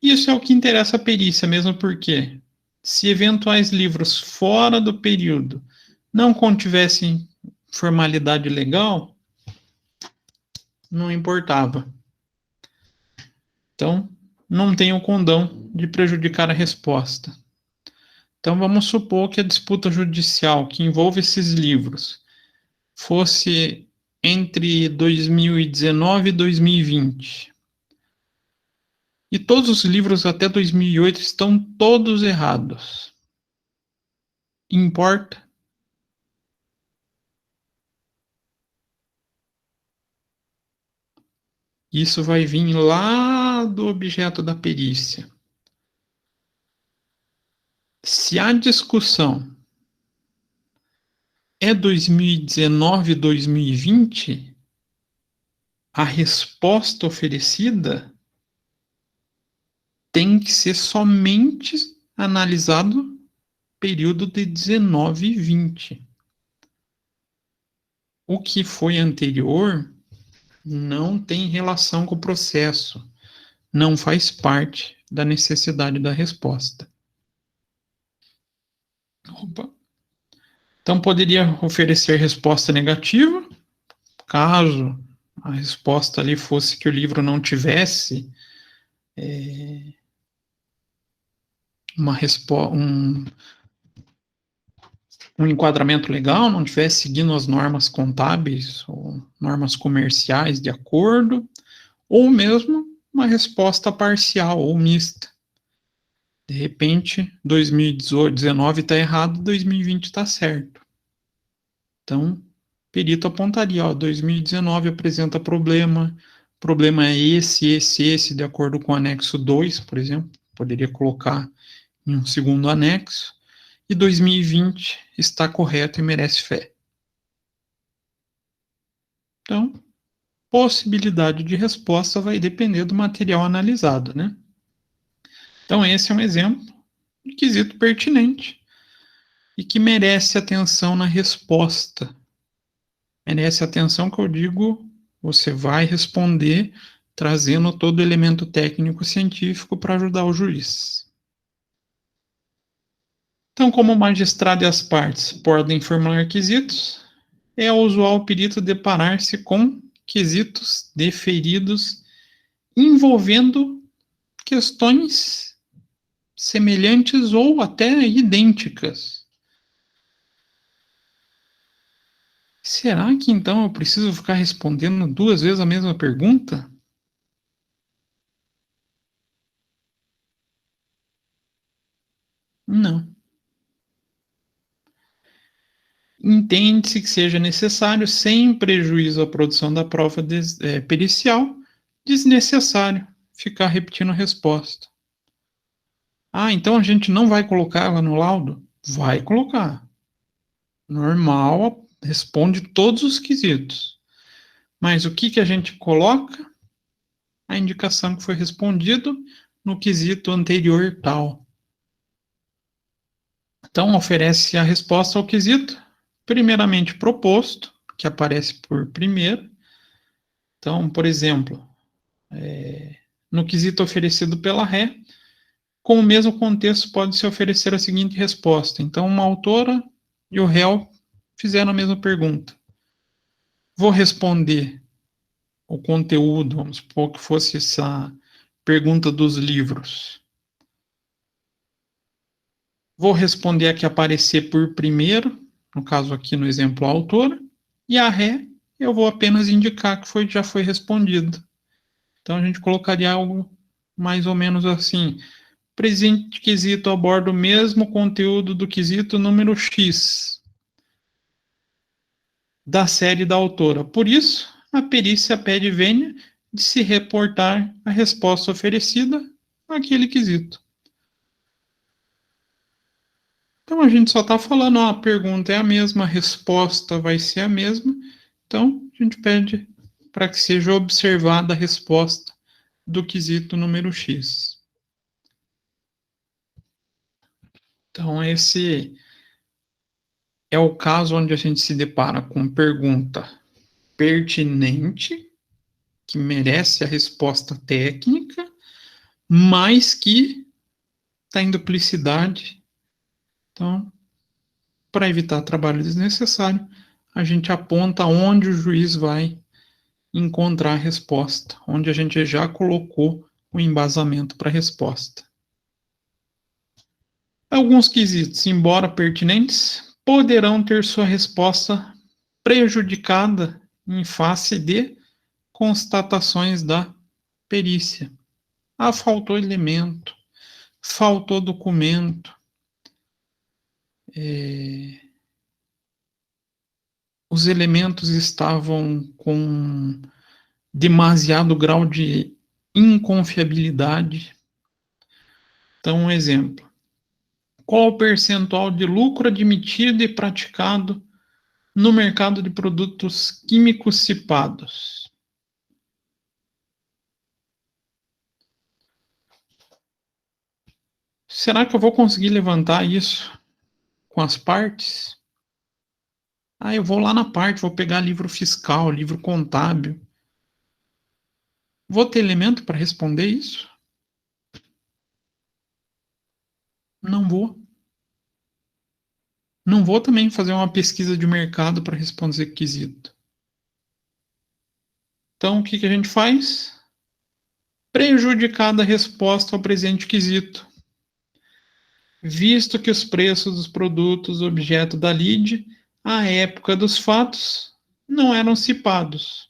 Isso é o que interessa a perícia, mesmo porque, se eventuais livros fora do período não contivessem formalidade legal, não importava. Então, não tem o condão de prejudicar a resposta. Então, vamos supor que a disputa judicial que envolve esses livros fosse entre 2019 e 2020. E todos os livros até 2008 estão todos errados. Importa? Isso vai vir lá do objeto da perícia. Se a discussão é 2019, 2020, a resposta oferecida tem que ser somente analisado período de 19 e 20. O que foi anterior não tem relação com o processo, não faz parte da necessidade da resposta. Opa. Então, poderia oferecer resposta negativa, caso a resposta ali fosse que o livro não tivesse um enquadramento legal, não estivesse seguindo as normas contábeis ou normas comerciais de acordo, ou mesmo uma resposta parcial ou mista. De repente, 2019 está errado, 2020 está certo. Então, o perito apontaria, ó, 2019 apresenta problema é esse, de acordo com o anexo 2, por exemplo, poderia colocar em um segundo anexo, e 2020 está correto e merece fé. Então, possibilidade de resposta vai depender do material analisado, né? Então, esse é um exemplo de quesito pertinente e que merece atenção na resposta. Merece atenção que eu digo, você vai responder trazendo todo o elemento técnico-científico para ajudar o juiz. Então, como o magistrado e as partes podem formular quesitos, é usual o perito deparar-se com quesitos deferidos envolvendo questões semelhantes ou até idênticas. Será que então eu preciso ficar respondendo 2 vezes a mesma pergunta? Não. Entende-se que seja necessário, sem prejuízo à produção da prova pericial, desnecessário ficar repetindo a resposta. Ah, então a gente não vai colocar ela no laudo? Vai colocar. Normal, responde todos os quesitos. Mas o que a gente coloca? A indicação que foi respondido no quesito anterior tal. Então, oferece a resposta ao quesito, primeiramente proposto, que aparece por primeiro. Então, por exemplo, no quesito oferecido pela ré, com o mesmo contexto pode-se oferecer a seguinte resposta. Então, uma autora e o réu fizeram a mesma pergunta. Vou responder o conteúdo, vamos supor que fosse essa pergunta dos livros. Vou responder a que aparecer por primeiro, no caso aqui no exemplo a autora, e a ré eu vou apenas indicar que já foi respondido. Então a gente colocaria algo mais ou menos assim. Presente quesito aborda o mesmo conteúdo do quesito número X da série da autora. Por isso, a perícia pede vênia de se reportar a resposta oferecida naquele quesito. Então a gente só está falando, ó, a pergunta é a mesma, a resposta vai ser a mesma. Então a gente pede para que seja observada a resposta do quesito número X. Então esse é o caso onde a gente se depara com pergunta pertinente, que merece a resposta técnica, mas que está em duplicidade. Então, para evitar trabalho desnecessário, a gente aponta onde o juiz vai encontrar a resposta, onde a gente já colocou o embasamento para a resposta. Alguns quesitos, embora pertinentes, poderão ter sua resposta prejudicada em face de constatações da perícia. Ah, faltou elemento, faltou documento, os elementos estavam com demasiado grau de inconfiabilidade. Então, um exemplo. Qual o percentual de lucro admitido e praticado no mercado de produtos químicos cipados? Será que eu vou conseguir levantar isso com as partes? Ah, eu vou lá na parte, vou pegar livro fiscal, livro contábil. Vou ter elemento para responder isso? Não vou. Não vou também fazer uma pesquisa de mercado para responder esse quesito. Então, o que a gente faz? Prejudicada a resposta ao presente quesito. Visto que os preços dos produtos objeto da lide, à época dos fatos, não eram cipados.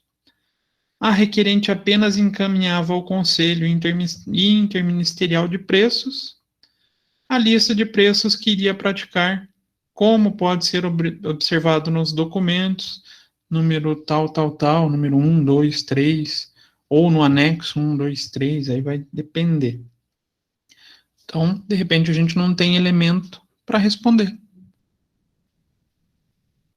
A requerente apenas encaminhava ao Conselho Interministerial de Preços a lista de preços que iria praticar, como pode ser observado nos documentos, número tal, tal, tal, número 1, 2, 3, ou no anexo 1, 2, 3, aí vai depender. Então, de repente, a gente não tem elemento para responder.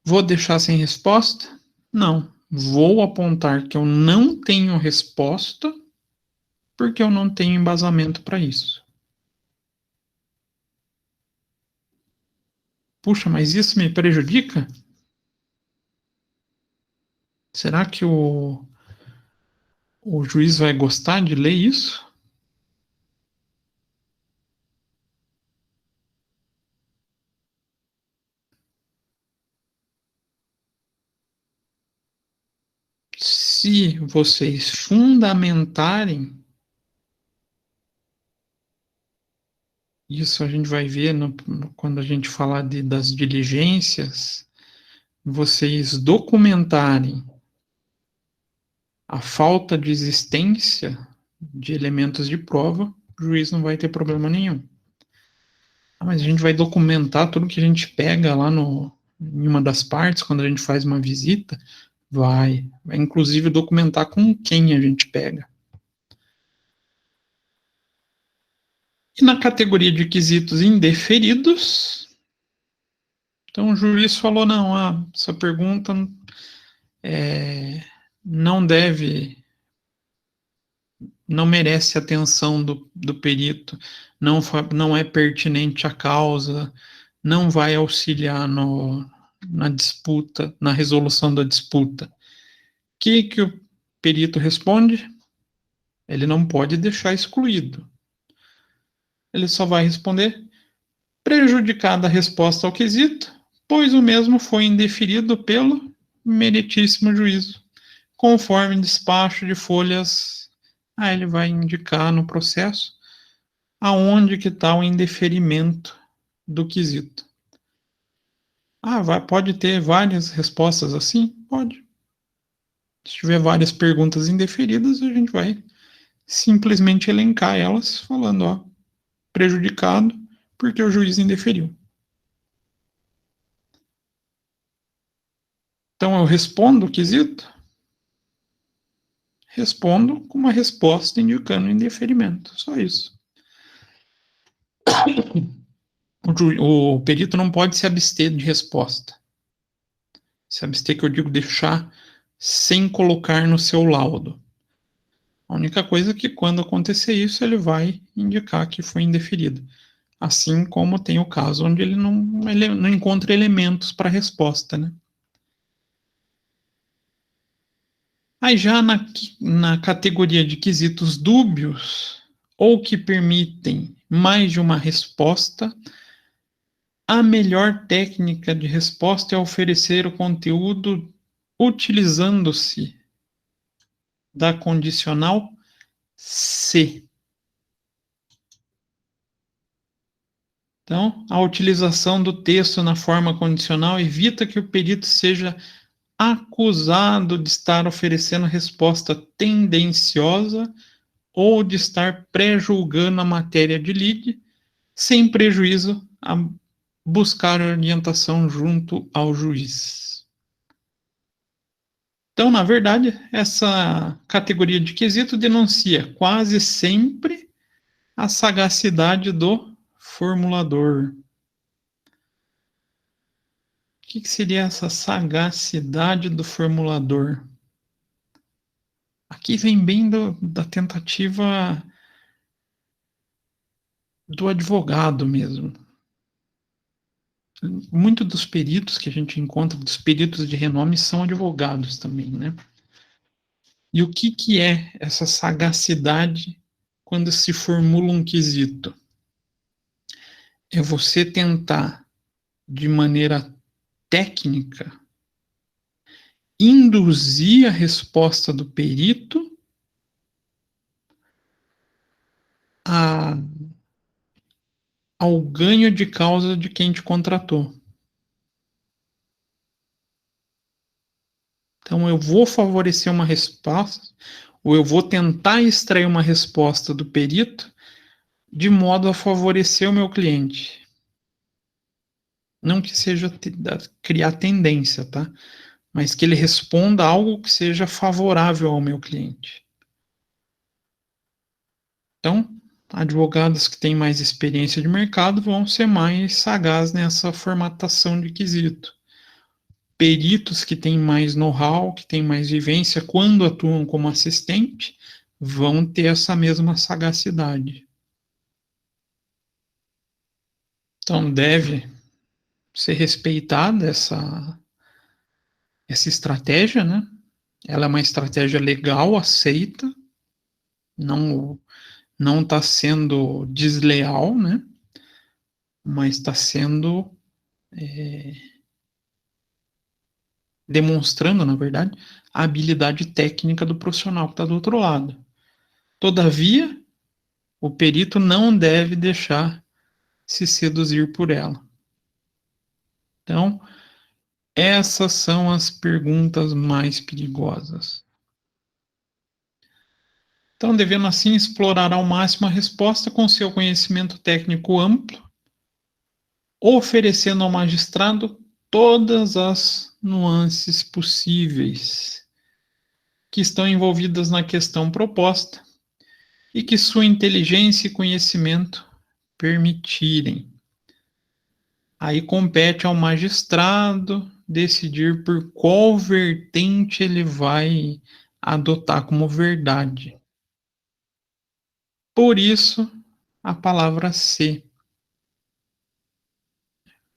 Vou deixar sem resposta? Não. Vou apontar que eu não tenho resposta, porque eu não tenho embasamento para isso. Puxa, mas isso me prejudica? Será que o juiz vai gostar de ler isso? Se vocês fundamentarem, isso a gente vai ver quando a gente falar das diligências, vocês documentarem a falta de existência de elementos de prova, o juiz não vai ter problema nenhum. Mas a gente vai documentar tudo que a gente pega lá em uma das partes, quando a gente faz uma visita, vai inclusive documentar com quem a gente pega. E na categoria de quesitos indeferidos, então o juiz falou, não, essa pergunta não merece atenção do perito, não é pertinente à causa, não vai auxiliar na disputa, na resolução da disputa. O que o perito responde? Ele não pode deixar excluído. Ele só vai responder prejudicada a resposta ao quesito, pois o mesmo foi indeferido pelo meritíssimo juízo, conforme despacho de folhas. Ele vai indicar no processo aonde que está o indeferimento do quesito. Pode ter várias respostas assim? Pode. Se tiver várias perguntas indeferidas, a gente vai simplesmente elencar elas, falando, prejudicado porque o juiz indeferiu. Então, eu respondo o quesito? Respondo com uma resposta indicando indeferimento. Só isso. O perito não pode se abster de resposta. Se abster, que eu digo deixar sem colocar no seu laudo. A única coisa é que quando acontecer isso, ele vai indicar que foi indeferido. Assim como tem o caso onde ele não encontra elementos para a resposta, né? Aí já na categoria de quesitos dúbios, ou que permitem mais de uma resposta, a melhor técnica de resposta é oferecer o conteúdo utilizando-se da condicional se. Então, a utilização do texto na forma condicional evita que o perito seja acusado de estar oferecendo resposta tendenciosa ou de estar pré-julgando a matéria de lide, sem prejuízo a buscar orientação junto ao juiz. Então, na verdade, essa categoria de quesito denuncia quase sempre a sagacidade do formulador. O que seria essa sagacidade do formulador? Aqui vem bem da tentativa do advogado mesmo. Muitos dos peritos que a gente encontra, dos peritos de renome, são advogados também, né? E o que é essa sagacidade quando se formula um quesito? É você tentar de maneira técnica, induzir a resposta do perito ao ganho de causa de quem te contratou. Então, eu vou favorecer uma resposta, ou eu vou tentar extrair uma resposta do perito de modo a favorecer o meu cliente. Não que seja criar tendência, tá? Mas que ele responda algo que seja favorável ao meu cliente. Então, advogados que têm mais experiência de mercado vão ser mais sagazes nessa formatação de quesito. Peritos que têm mais know-how, que têm mais vivência, quando atuam como assistente, vão ter essa mesma sagacidade. Então, deve ser respeitada essa estratégia, né? Ela é uma estratégia legal, aceita, não está sendo desleal, né? Mas está sendo demonstrando, na verdade, a habilidade técnica do profissional que está do outro lado. Todavia, o perito não deve deixar se seduzir por ela. Então, essas são as perguntas mais perigosas. Então, devendo assim explorar ao máximo a resposta com seu conhecimento técnico amplo, oferecendo ao magistrado todas as nuances possíveis que estão envolvidas na questão proposta e que sua inteligência e conhecimento permitirem. Aí compete ao magistrado decidir por qual vertente ele vai adotar como verdade. Por isso, a palavra se.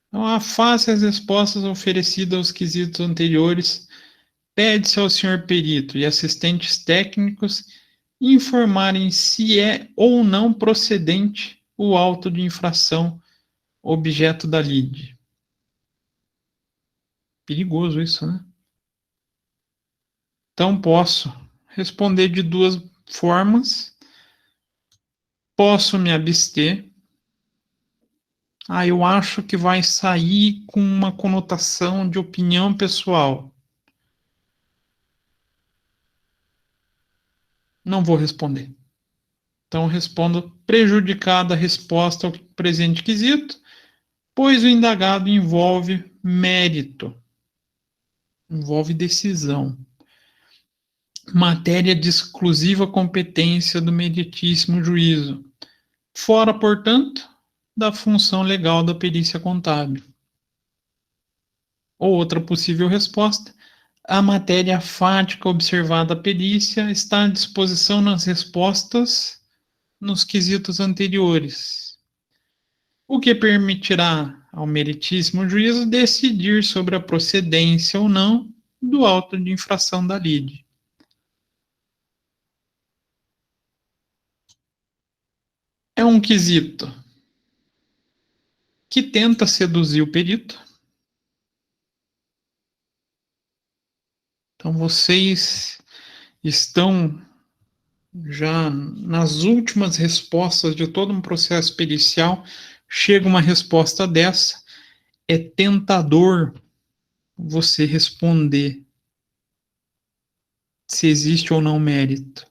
Então, afaste as respostas oferecidas aos quesitos anteriores. Pede-se ao senhor perito e assistentes técnicos informarem se é ou não procedente o auto de infração objeto da lide. Perigoso isso, né? Então, posso responder de duas formas. Posso me abster. Eu acho que vai sair com uma conotação de opinião pessoal. Não vou responder. Então, respondo prejudicada a resposta ao presente quesito, pois o indagado envolve mérito, envolve decisão, matéria de exclusiva competência do meritíssimo juízo, fora, portanto, da função legal da perícia contábil. Ou outra possível resposta, a matéria fática observada à perícia está à disposição nas respostas nos quesitos anteriores, o que permitirá ao meritíssimo juízo decidir sobre a procedência ou não do auto de infração da lide. É um quesito que tenta seduzir o perito. Então, vocês estão já nas últimas respostas de todo um processo pericial. Chega uma resposta dessa, é tentador você responder se existe ou não mérito.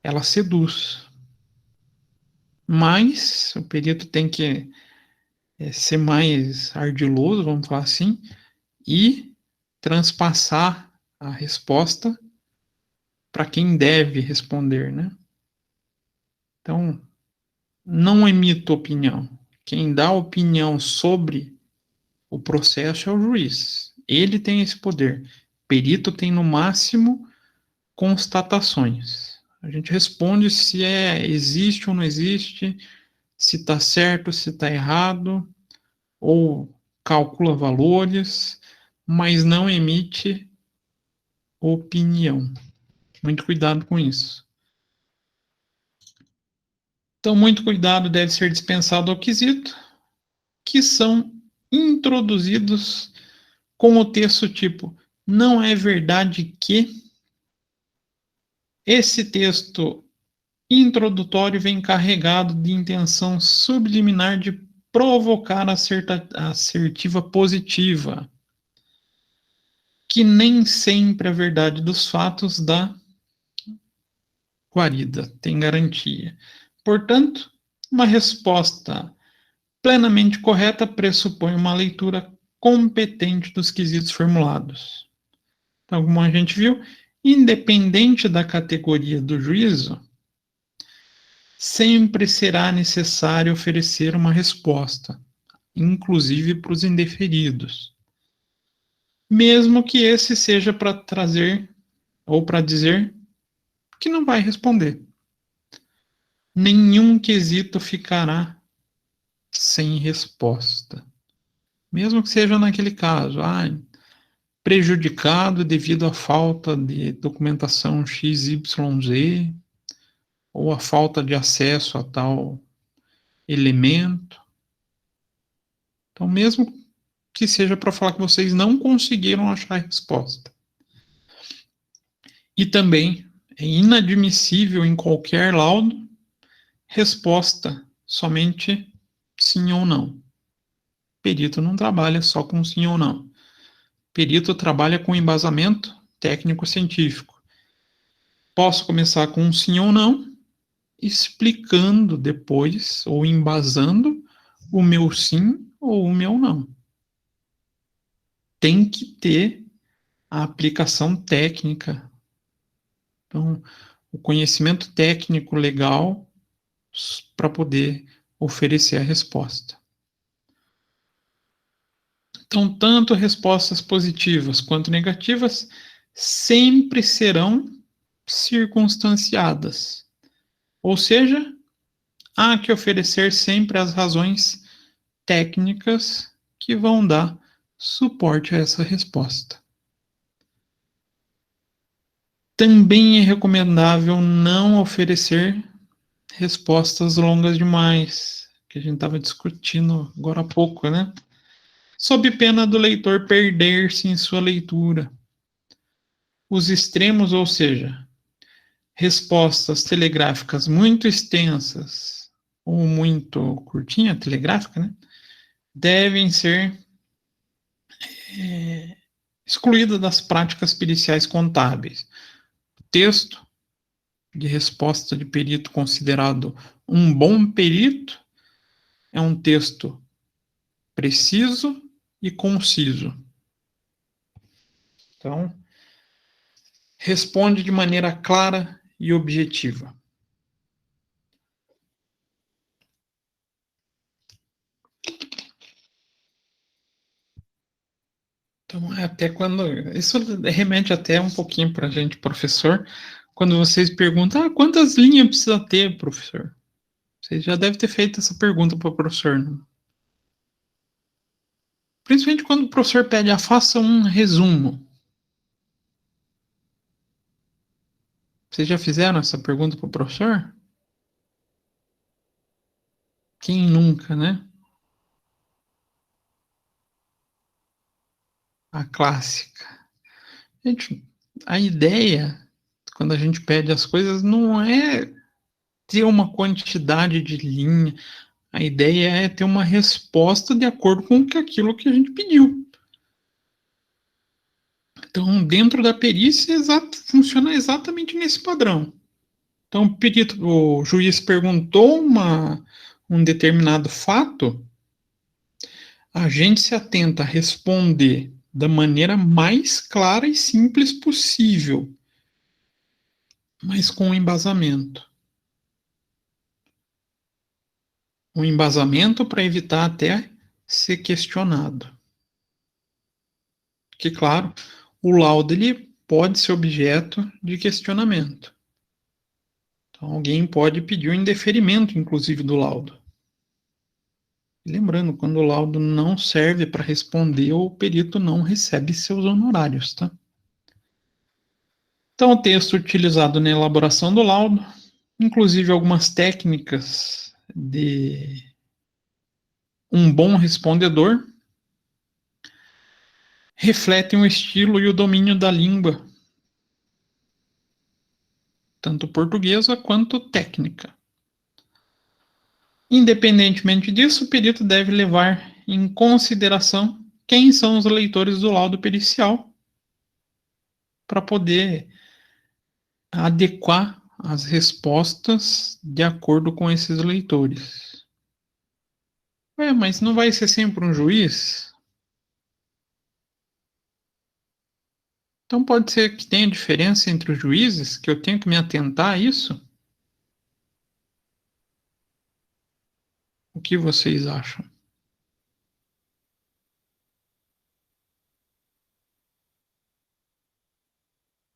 Ela seduz. Mas o perito tem que ser mais ardiloso, vamos falar assim, e transpassar a resposta para quem deve responder, né? Então, não emito opinião. Quem dá opinião sobre o processo é o juiz. Ele tem esse poder. O perito tem, no máximo, constatações. A gente responde se existe ou não existe, se está certo, se está errado, ou calcula valores, mas não emite opinião. Muito cuidado com isso. Então, muito cuidado deve ser dispensado ao quesito, que são introduzidos com o texto tipo, não é verdade que esse texto introdutório vem carregado de intenção subliminar de provocar a assertiva positiva, que nem sempre a verdade dos fatos dá guarida, tem garantia. Portanto, uma resposta plenamente correta pressupõe uma leitura competente dos quesitos formulados. Então, como a gente viu, independente da categoria do juízo, sempre será necessário oferecer uma resposta, inclusive para os indeferidos, mesmo que esse seja para trazer ou para dizer que não vai responder. Nenhum quesito ficará sem resposta, mesmo que seja naquele caso, prejudicado devido à falta de documentação XYZ ou a falta de acesso a tal elemento. Então, mesmo que seja para falar que vocês não conseguiram achar a resposta. E também é inadmissível em qualquer laudo resposta somente sim ou não. Perito não trabalha só com sim ou não. Perito trabalha com embasamento técnico-científico. Posso começar com um sim ou não, explicando depois, ou embasando, o meu sim ou o meu não. Tem que ter a aplicação técnica. Então, o conhecimento técnico legal para poder oferecer a resposta. Então, tanto respostas positivas quanto negativas sempre serão circunstanciadas. Ou seja, há que oferecer sempre as razões técnicas que vão dar suporte a essa resposta. Também é recomendável não oferecer respostas longas demais, que a gente estava discutindo agora há pouco, né? Sob pena do leitor perder-se em sua leitura. Os extremos, ou seja, respostas telegráficas muito extensas ou muito curtinha, telegráfica, né? Devem ser excluídas das práticas periciais contábeis. O texto de resposta de perito considerado um bom perito é um texto preciso e conciso. Então, responde de maneira clara e objetiva. Então, até quando. Isso remete até um pouquinho para a gente, professor. Quando vocês perguntam, quantas linhas precisa ter, professor? Vocês já devem ter feito essa pergunta para o professor, né? Principalmente quando o professor pede, faça um resumo. Vocês já fizeram essa pergunta para o professor? Quem nunca, né? A clássica. Gente, a ideia, quando a gente pede as coisas, não é ter uma quantidade de linha. A ideia é ter uma resposta de acordo com aquilo que a gente pediu. Então, dentro da perícia, funciona exatamente nesse padrão. Então, o juiz perguntou um determinado fato, a gente se atenta a responder da maneira mais clara e simples possível, mas com embasamento. Um embasamento para evitar até ser questionado. Porque, claro, o laudo ele pode ser objeto de questionamento. Então, alguém pode pedir o indeferimento, inclusive, do laudo. E lembrando, quando o laudo não serve para responder, o perito não recebe seus honorários, tá? Então, o texto utilizado na elaboração do laudo inclusive algumas técnicas de um bom respondedor, refletem o estilo e o domínio da língua, tanto portuguesa quanto técnica. Independentemente disso, o perito deve levar em consideração quem são os leitores do laudo pericial para poder adequar as respostas de acordo com esses leitores. Mas não vai ser sempre um juiz? Então pode ser que tenha diferença entre os juízes, que eu tenho que me atentar a isso? O que vocês acham?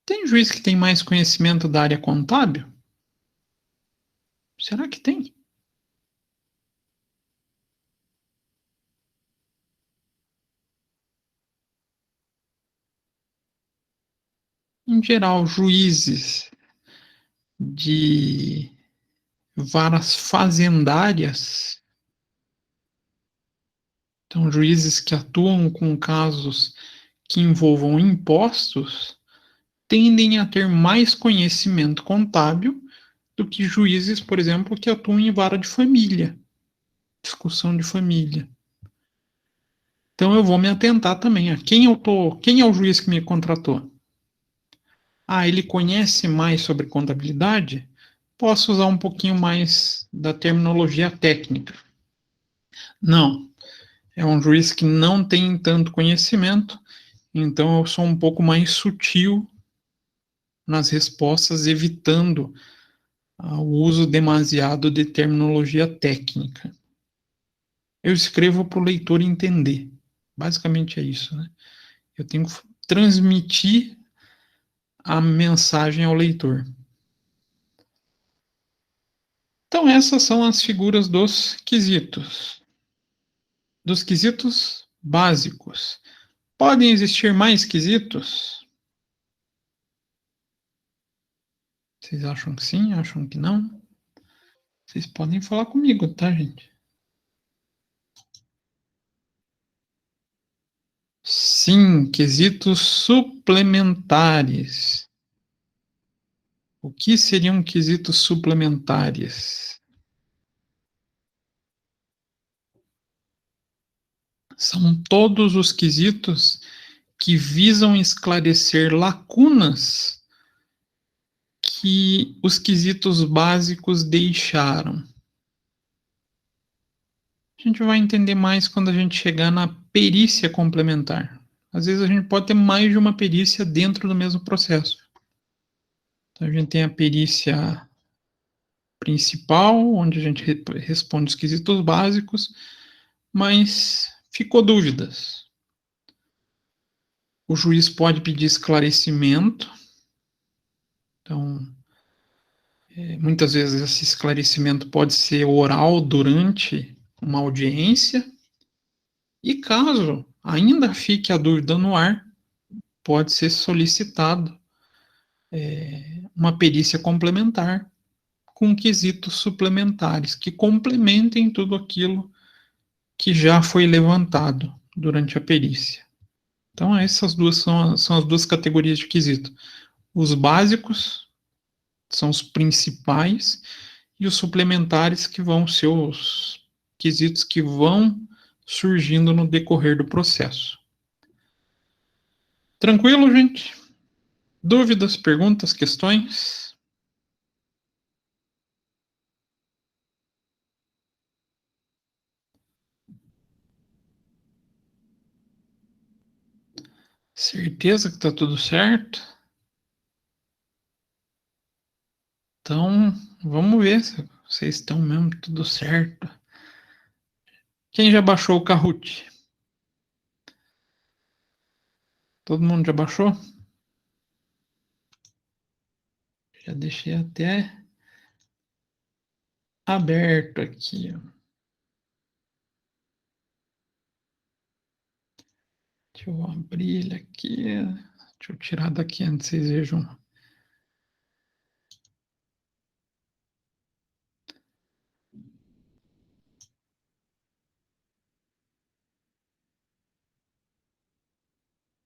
Tem juiz que tem mais conhecimento da área contábil? Será que tem? Em geral, juízes de varas fazendárias, então juízes que atuam com casos que envolvam impostos, tendem a ter mais conhecimento contábil do que juízes, por exemplo, que atuam em vara de família, discussão de família. Então eu vou me atentar também a quem é o juiz que me contratou? Ah, ele conhece mais sobre contabilidade? Posso usar um pouquinho mais da terminologia técnica. Não, é um juiz que não tem tanto conhecimento, então eu sou um pouco mais sutil nas respostas, evitando o uso demasiado de terminologia técnica. Eu escrevo para o leitor entender. Basicamente é isso, né? Eu tenho que transmitir a mensagem ao leitor. Então, essas são as figuras dos quesitos. Dos quesitos básicos. Podem existir mais quesitos? Vocês acham que sim? Acham que não? Vocês podem falar comigo, tá, gente? Sim, quesitos suplementares. O que seriam quesitos suplementares? São todos os quesitos que visam esclarecer lacunas que os quesitos básicos deixaram. A gente vai entender mais quando a gente chegar na perícia complementar. Às vezes a gente pode ter mais de uma perícia dentro do mesmo processo. Então a gente tem a perícia principal, onde a gente responde os quesitos básicos, mas ficou dúvidas. O juiz pode pedir esclarecimento. Então, muitas vezes esse esclarecimento pode ser oral durante uma audiência. E caso ainda fique a dúvida no ar, pode ser solicitado uma perícia complementar com quesitos suplementares que complementem tudo aquilo que já foi levantado durante a perícia. Então, essas duas são as duas categorias de quesito. Os básicos são os principais e os suplementares que vão ser os quesitos que vão surgindo no decorrer do processo. Tranquilo, gente? Dúvidas, perguntas, questões? Certeza que está tudo certo? Então, vamos ver se vocês estão mesmo tudo certo. Quem já baixou o Kahoot? Todo mundo já baixou? Já deixei até aberto aqui. Deixa eu abrir ele aqui. Deixa eu tirar daqui antes vocês vejam.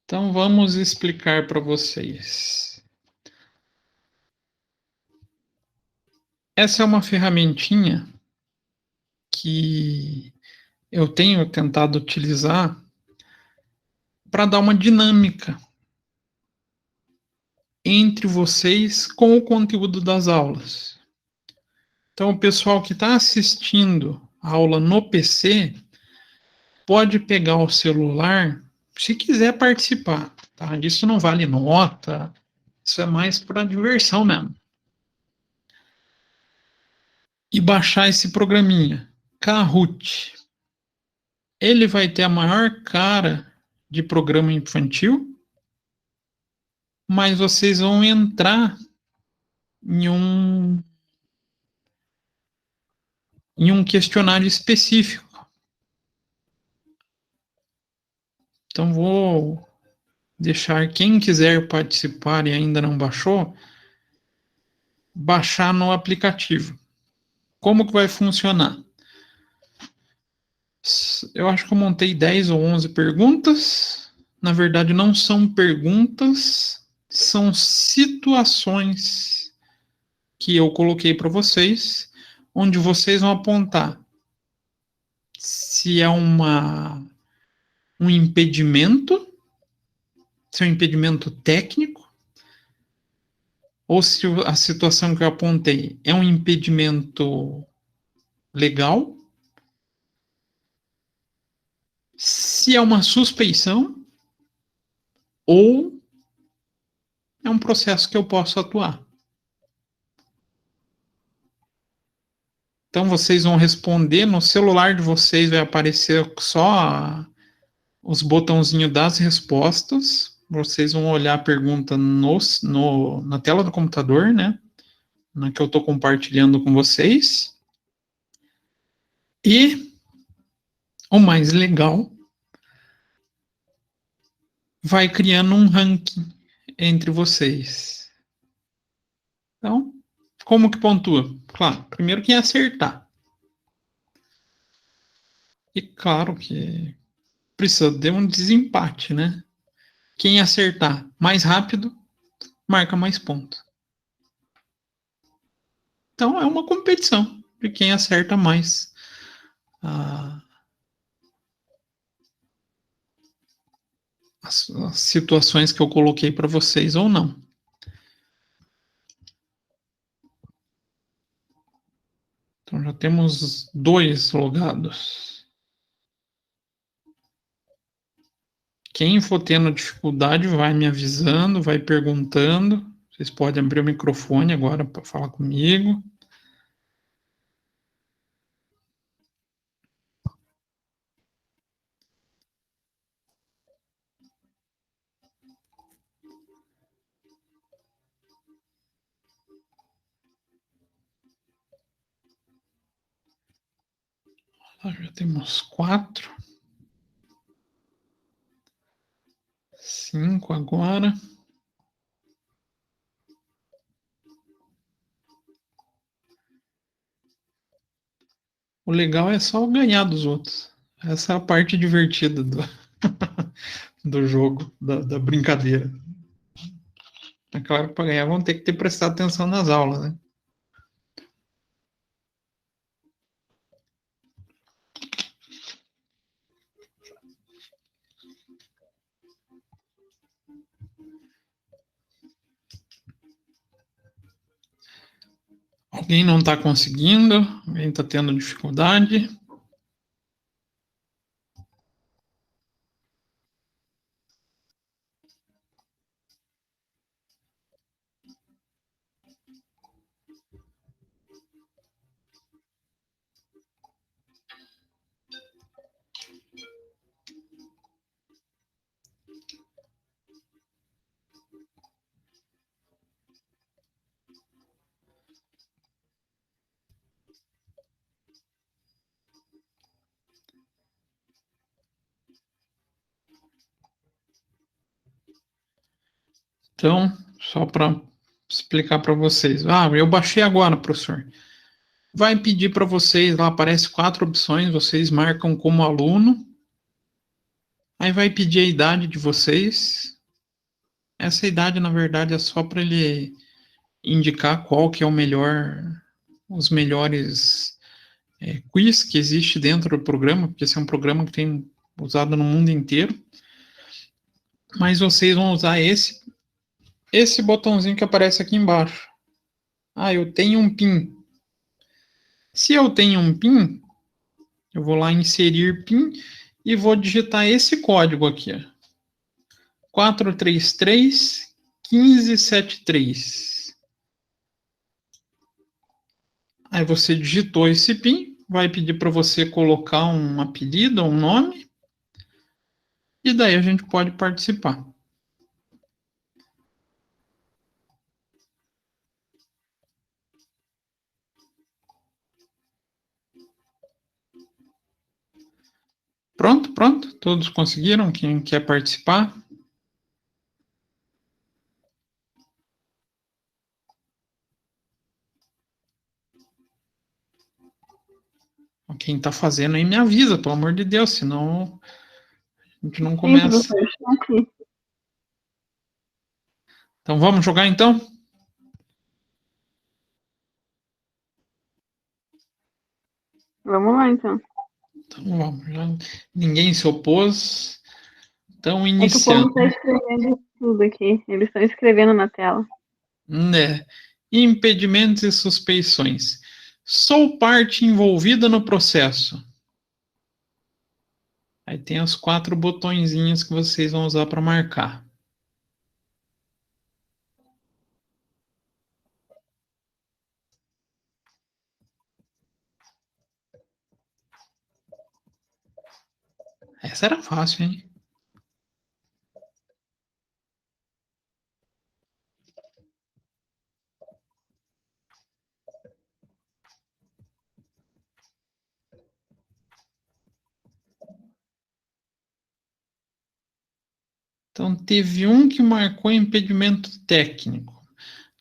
Então, vamos explicar para vocês. Essa é uma ferramentinha que eu tenho tentado utilizar para dar uma dinâmica entre vocês com o conteúdo das aulas. Então, o pessoal que está assistindo a aula no PC pode pegar o celular se quiser participar, tá? Isso não vale nota, isso é mais para diversão mesmo. E baixar esse programinha, Kahoot. Ele vai ter a maior cara de programa infantil, mas vocês vão entrar em um questionário específico. Então, vou deixar quem quiser participar e ainda não baixou, baixar no aplicativo. Como que vai funcionar? Eu acho que eu montei 10 ou 11 perguntas. Na verdade, não são perguntas, são situações que eu coloquei para vocês, onde vocês vão apontar se é um impedimento, se é um impedimento técnico, ou se a situação que eu apontei é um impedimento legal, se é uma suspeição ou é um processo que eu posso atuar. Então, vocês vão responder, no celular de vocês vai aparecer só os botãozinhos das respostas. Vocês vão olhar a pergunta na tela do computador, né? Na que eu estou compartilhando com vocês. E o mais legal, vai criando um ranking entre vocês. Então, como que pontua? Claro, primeiro quem acertar. E claro que precisa de um desempate, né? Quem acertar mais rápido, marca mais pontos. Então, é uma competição de quem acerta mais as situações que eu coloquei para vocês ou não. Então, já temos 2 logados. Quem for tendo dificuldade, vai me avisando, vai perguntando. Vocês podem abrir o microfone agora para falar comigo. Já temos 4. 5 agora. O legal é só ganhar dos outros. Essa é a parte divertida do jogo, da brincadeira. É claro que para ganhar vão ter que ter prestado atenção nas aulas, né? Alguém não está conseguindo? Alguém está tendo dificuldade? Então, só para explicar para vocês. Eu baixei agora, professor. Vai pedir para vocês, lá aparece 4 opções, vocês marcam como aluno. Aí vai pedir a idade de vocês. Essa idade, na verdade, é só para ele indicar qual que é o melhor, os melhores quiz que existe dentro do programa, porque esse é um programa que tem usado no mundo inteiro. Mas vocês vão usar esse botãozinho que aparece aqui embaixo. Ah, eu tenho um PIN. Se eu tenho um PIN, eu vou lá em inserir PIN e vou digitar esse código aqui, ó. 433 1573. Aí você digitou esse PIN, vai pedir para você colocar um apelido, um nome, e daí a gente pode participar. Pronto, pronto. Todos conseguiram? Quem quer participar? Quem está fazendo aí me avisa, pelo amor de Deus, senão a gente não Sim, começa. professor, estou aqui. Então vamos jogar então? Vamos lá, então. Então vamos. Ninguém se opôs. Então É que o povo iniciando. está escrevendo tudo aqui. Eles estão escrevendo na tela. Né? Impedimentos e suspeições. Sou parte envolvida no processo. Aí tem os 4 botõezinhos que vocês vão usar para marcar. Essa era fácil, hein? Então, teve um que marcou impedimento técnico.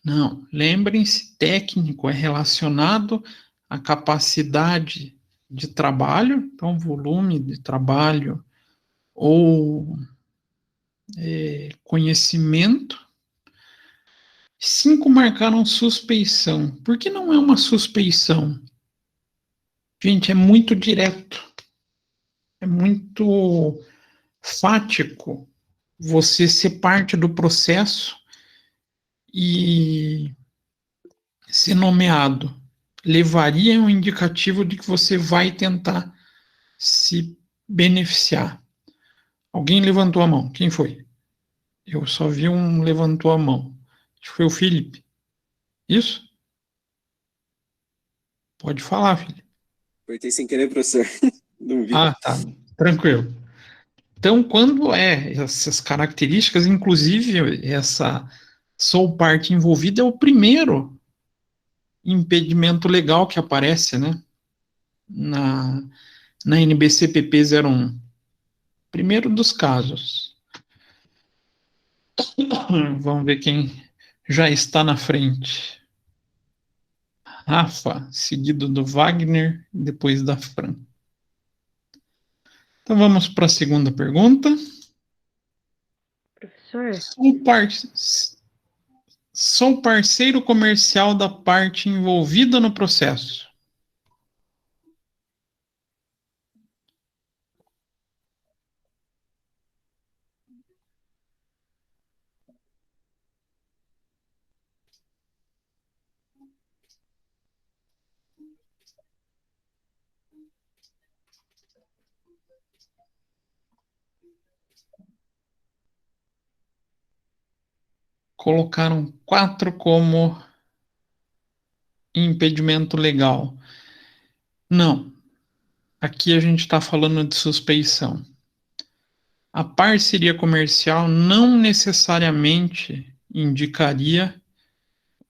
Não, lembrem-se, técnico é relacionado à capacidade de trabalho, então volume de trabalho ou conhecimento. 5 marcaram suspeição. Por que não é uma suspeição? Gente, é muito direto, é muito fático você ser parte do processo e ser nomeado. Levaria um indicativo de que você vai tentar se beneficiar. Alguém levantou a mão. Quem foi? Eu só vi um levantou a mão. Acho que foi o Felipe. Isso? Pode falar, Felipe. Apertei sem querer, professor. Não vi. Ah, tá. Tranquilo. Então, quando essas características, inclusive essa sou parte envolvida, é o primeiro impedimento legal que aparece, né? Na, na NBCPP 01. Primeiro dos casos. Vamos ver quem já está na frente. Rafa, seguido do Wagner, depois da Fran. Então vamos para a segunda pergunta. Professor? Sou parceiro comercial da parte envolvida no processo. Colocaram 4 como impedimento legal. Não. Aqui a gente está falando de suspeição. A parceria comercial não necessariamente indicaria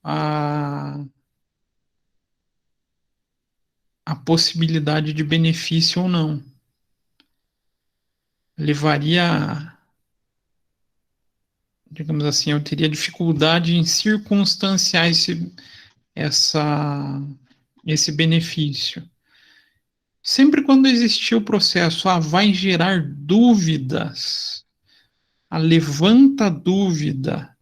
a possibilidade de benefício ou não. Levaria, digamos assim, eu teria dificuldade em circunstanciar esse benefício. Sempre quando existir o processo, vai gerar dúvidas, levanta dúvida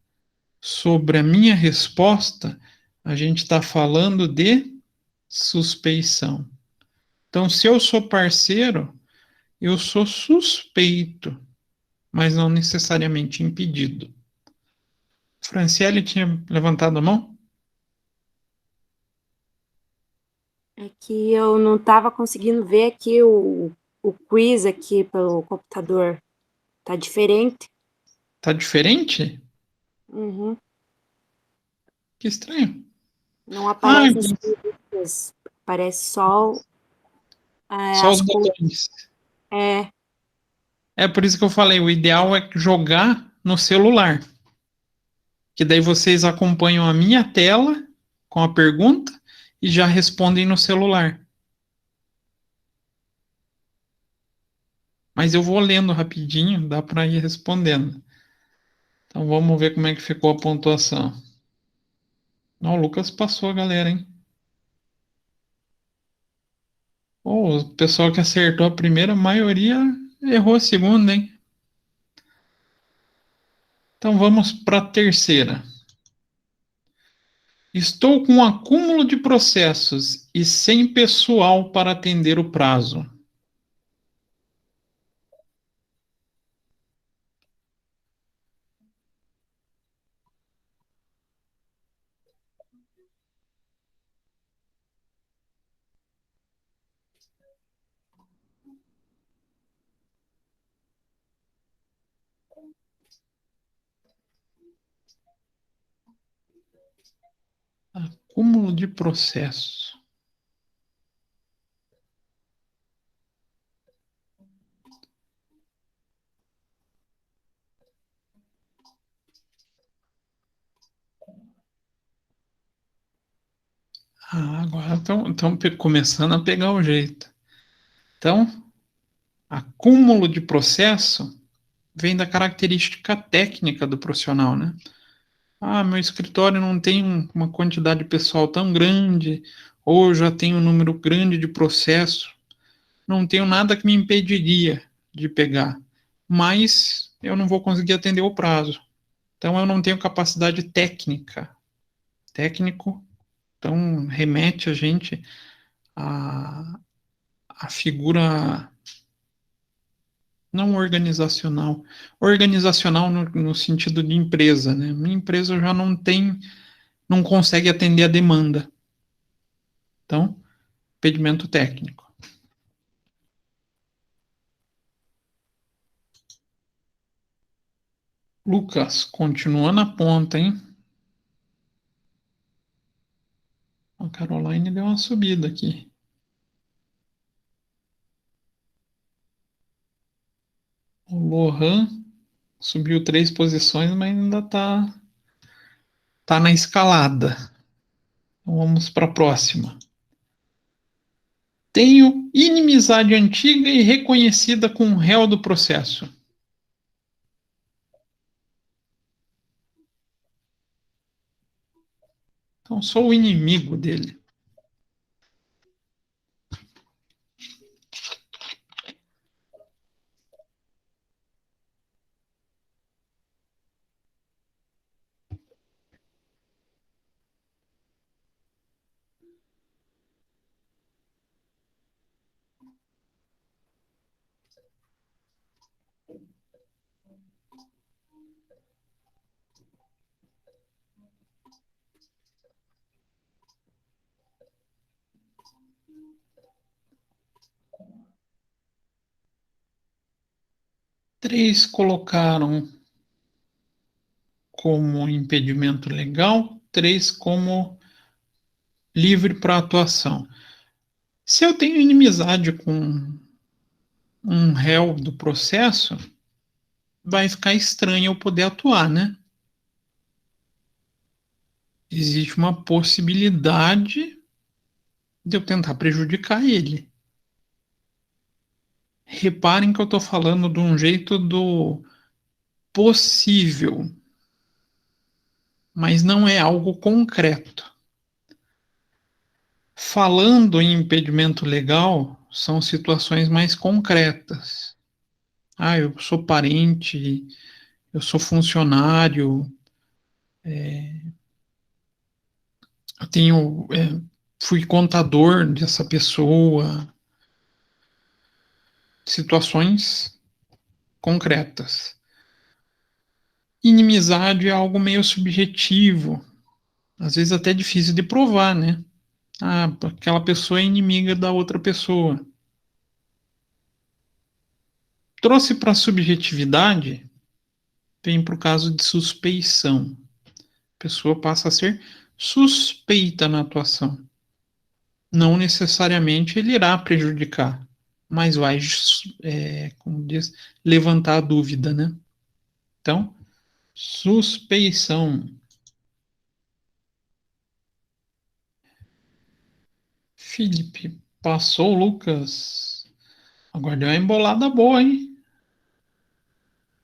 sobre a minha resposta, a gente está falando de suspeição. Então, se eu sou parceiro, eu sou suspeito, mas não necessariamente impedido. Franciele tinha levantado a mão? É que eu não estava conseguindo ver aqui o quiz aqui pelo computador. Tá diferente. Tá diferente? Uhum. Que estranho. Não Ah, aparece as perguntas. Aparece só só os as cores. botões. É, É por isso que eu falei, o ideal é jogar no celular. Que daí vocês acompanham a minha tela com a pergunta e já respondem no celular. Mas eu vou lendo rapidinho, dá para ir respondendo. Então vamos ver como é que ficou a pontuação. Ó, o Lucas passou a galera, hein? Oh, o pessoal que acertou a primeira, a maioria errou a segunda, hein? Então vamos para a terceira. Estou com um acúmulo de processos e sem pessoal para atender o prazo. Acúmulo de processos. Agora estão começando a pegar o jeito. Então, acúmulo de processo vem da característica técnica do profissional, né? Meu escritório não tem uma quantidade pessoal tão grande, ou já tem um número grande de processos, não tenho nada que me impediria de pegar, mas eu não vou conseguir atender o prazo. Então, eu não tenho capacidade técnica. Técnico, então, remete a gente a, a figura não organizacional. Organizacional no sentido de empresa, né? Minha empresa já não consegue atender a demanda. Então, impedimento técnico. Lucas, continua na ponta, hein? A Caroline deu uma subida aqui. O Lohan subiu 3 posições, mas ainda tá na escalada. Então vamos para a próxima. Tenho inimizade antiga e reconhecida com o réu do processo. Então sou o inimigo dele. Três colocaram como impedimento legal, 3 como livre para atuação. Se eu tenho inimizade com um réu do processo, vai ficar estranho eu poder atuar, né? Existe uma possibilidade de eu tentar prejudicar ele. Reparem que eu estou falando de um jeito do possível, mas não é algo concreto. Falando em impedimento legal, são situações mais concretas. Ah, eu sou parente, eu sou funcionário, eu tenho, fui contador dessa pessoa, situações concretas. Inimizade é algo meio subjetivo, às vezes até difícil de provar, né? Ah, aquela pessoa é inimiga da outra pessoa. Trouxe para a subjetividade, vem para o caso de suspeição. A pessoa passa a ser suspeita na atuação. Não necessariamente ele irá prejudicar, mas vai, como diz, levantar a dúvida, né? Então, suspeição. Felipe, passou o Lucas. Agora deu uma embolada boa, hein?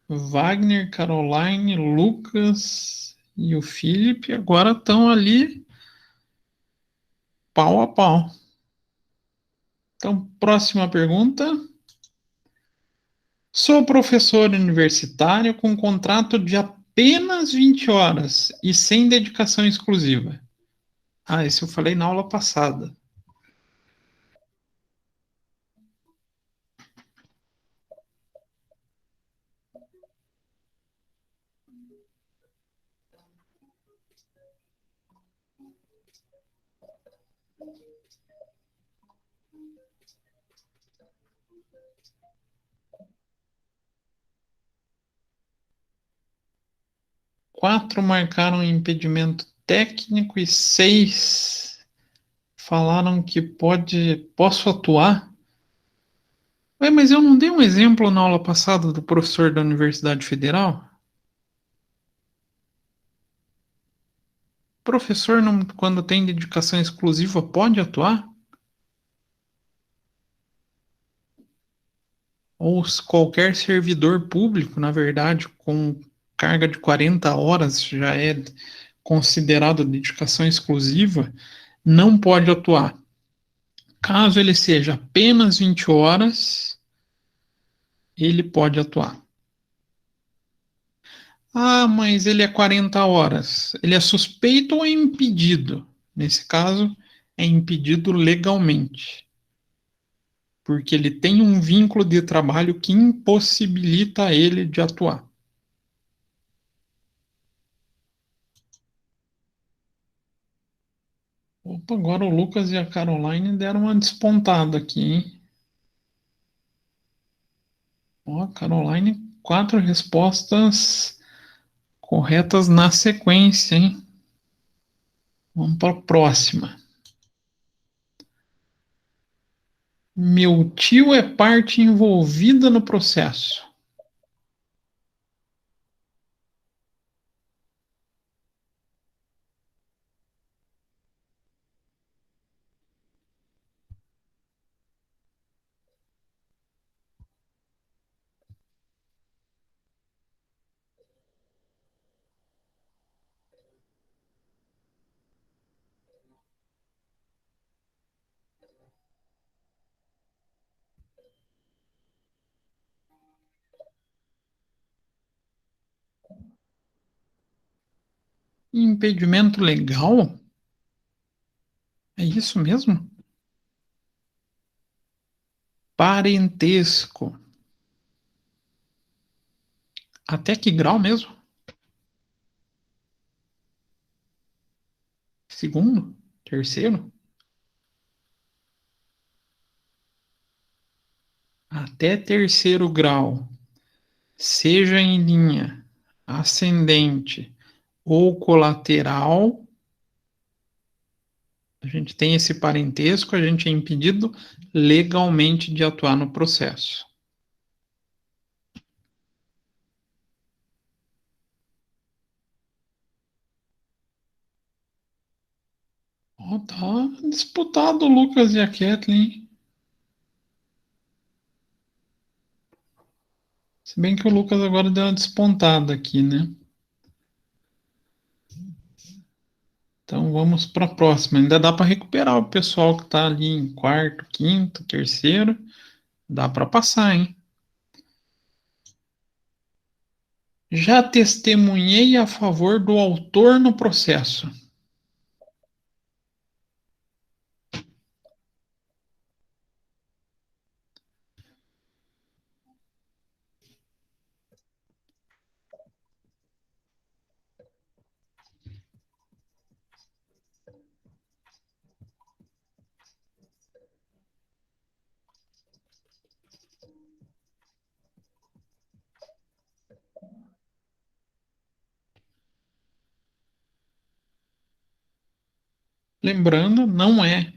Wagner, Caroline, Lucas e o Felipe agora estão ali pau a pau. Então, próxima pergunta. Sou professor universitário com contrato de apenas 20 horas e sem dedicação exclusiva. Ah, esse eu falei na aula passada. Quatro marcaram impedimento técnico e 6 falaram que posso atuar. Ué, mas eu não dei um exemplo na aula passada do professor da Universidade Federal? Professor, não, quando tem dedicação exclusiva, pode atuar? Ou qualquer servidor público, na verdade, com carga de 40 horas, já é considerado dedicação exclusiva, não pode atuar. Caso ele seja apenas 20 horas, ele pode atuar. Ah, mas ele é 40 horas. Ele é suspeito ou é impedido? Nesse caso, é impedido legalmente, porque ele tem um vínculo de trabalho que impossibilita ele de atuar. Opa, agora o Lucas e a Caroline deram uma despontada aqui, hein? Ó, Caroline, 4 respostas corretas na sequência, hein? Vamos para a próxima. Meu tio é parte envolvida no processo. Impedimento legal? É isso mesmo? Parentesco. Até que grau mesmo? Segundo? Terceiro? Até terceiro grau, seja em linha ascendente ou colateral, a gente tem esse parentesco, a gente é impedido legalmente de atuar no processo. Ó, tá disputado o Lucas e a Kathleen. Se bem que o Lucas agora deu uma despontada aqui, né? Então vamos para a próxima. Ainda dá para recuperar o pessoal que está ali em quarto, quinto, terceiro. Dá para passar, hein? Já testemunhei a favor do autor no processo. Lembrando, não é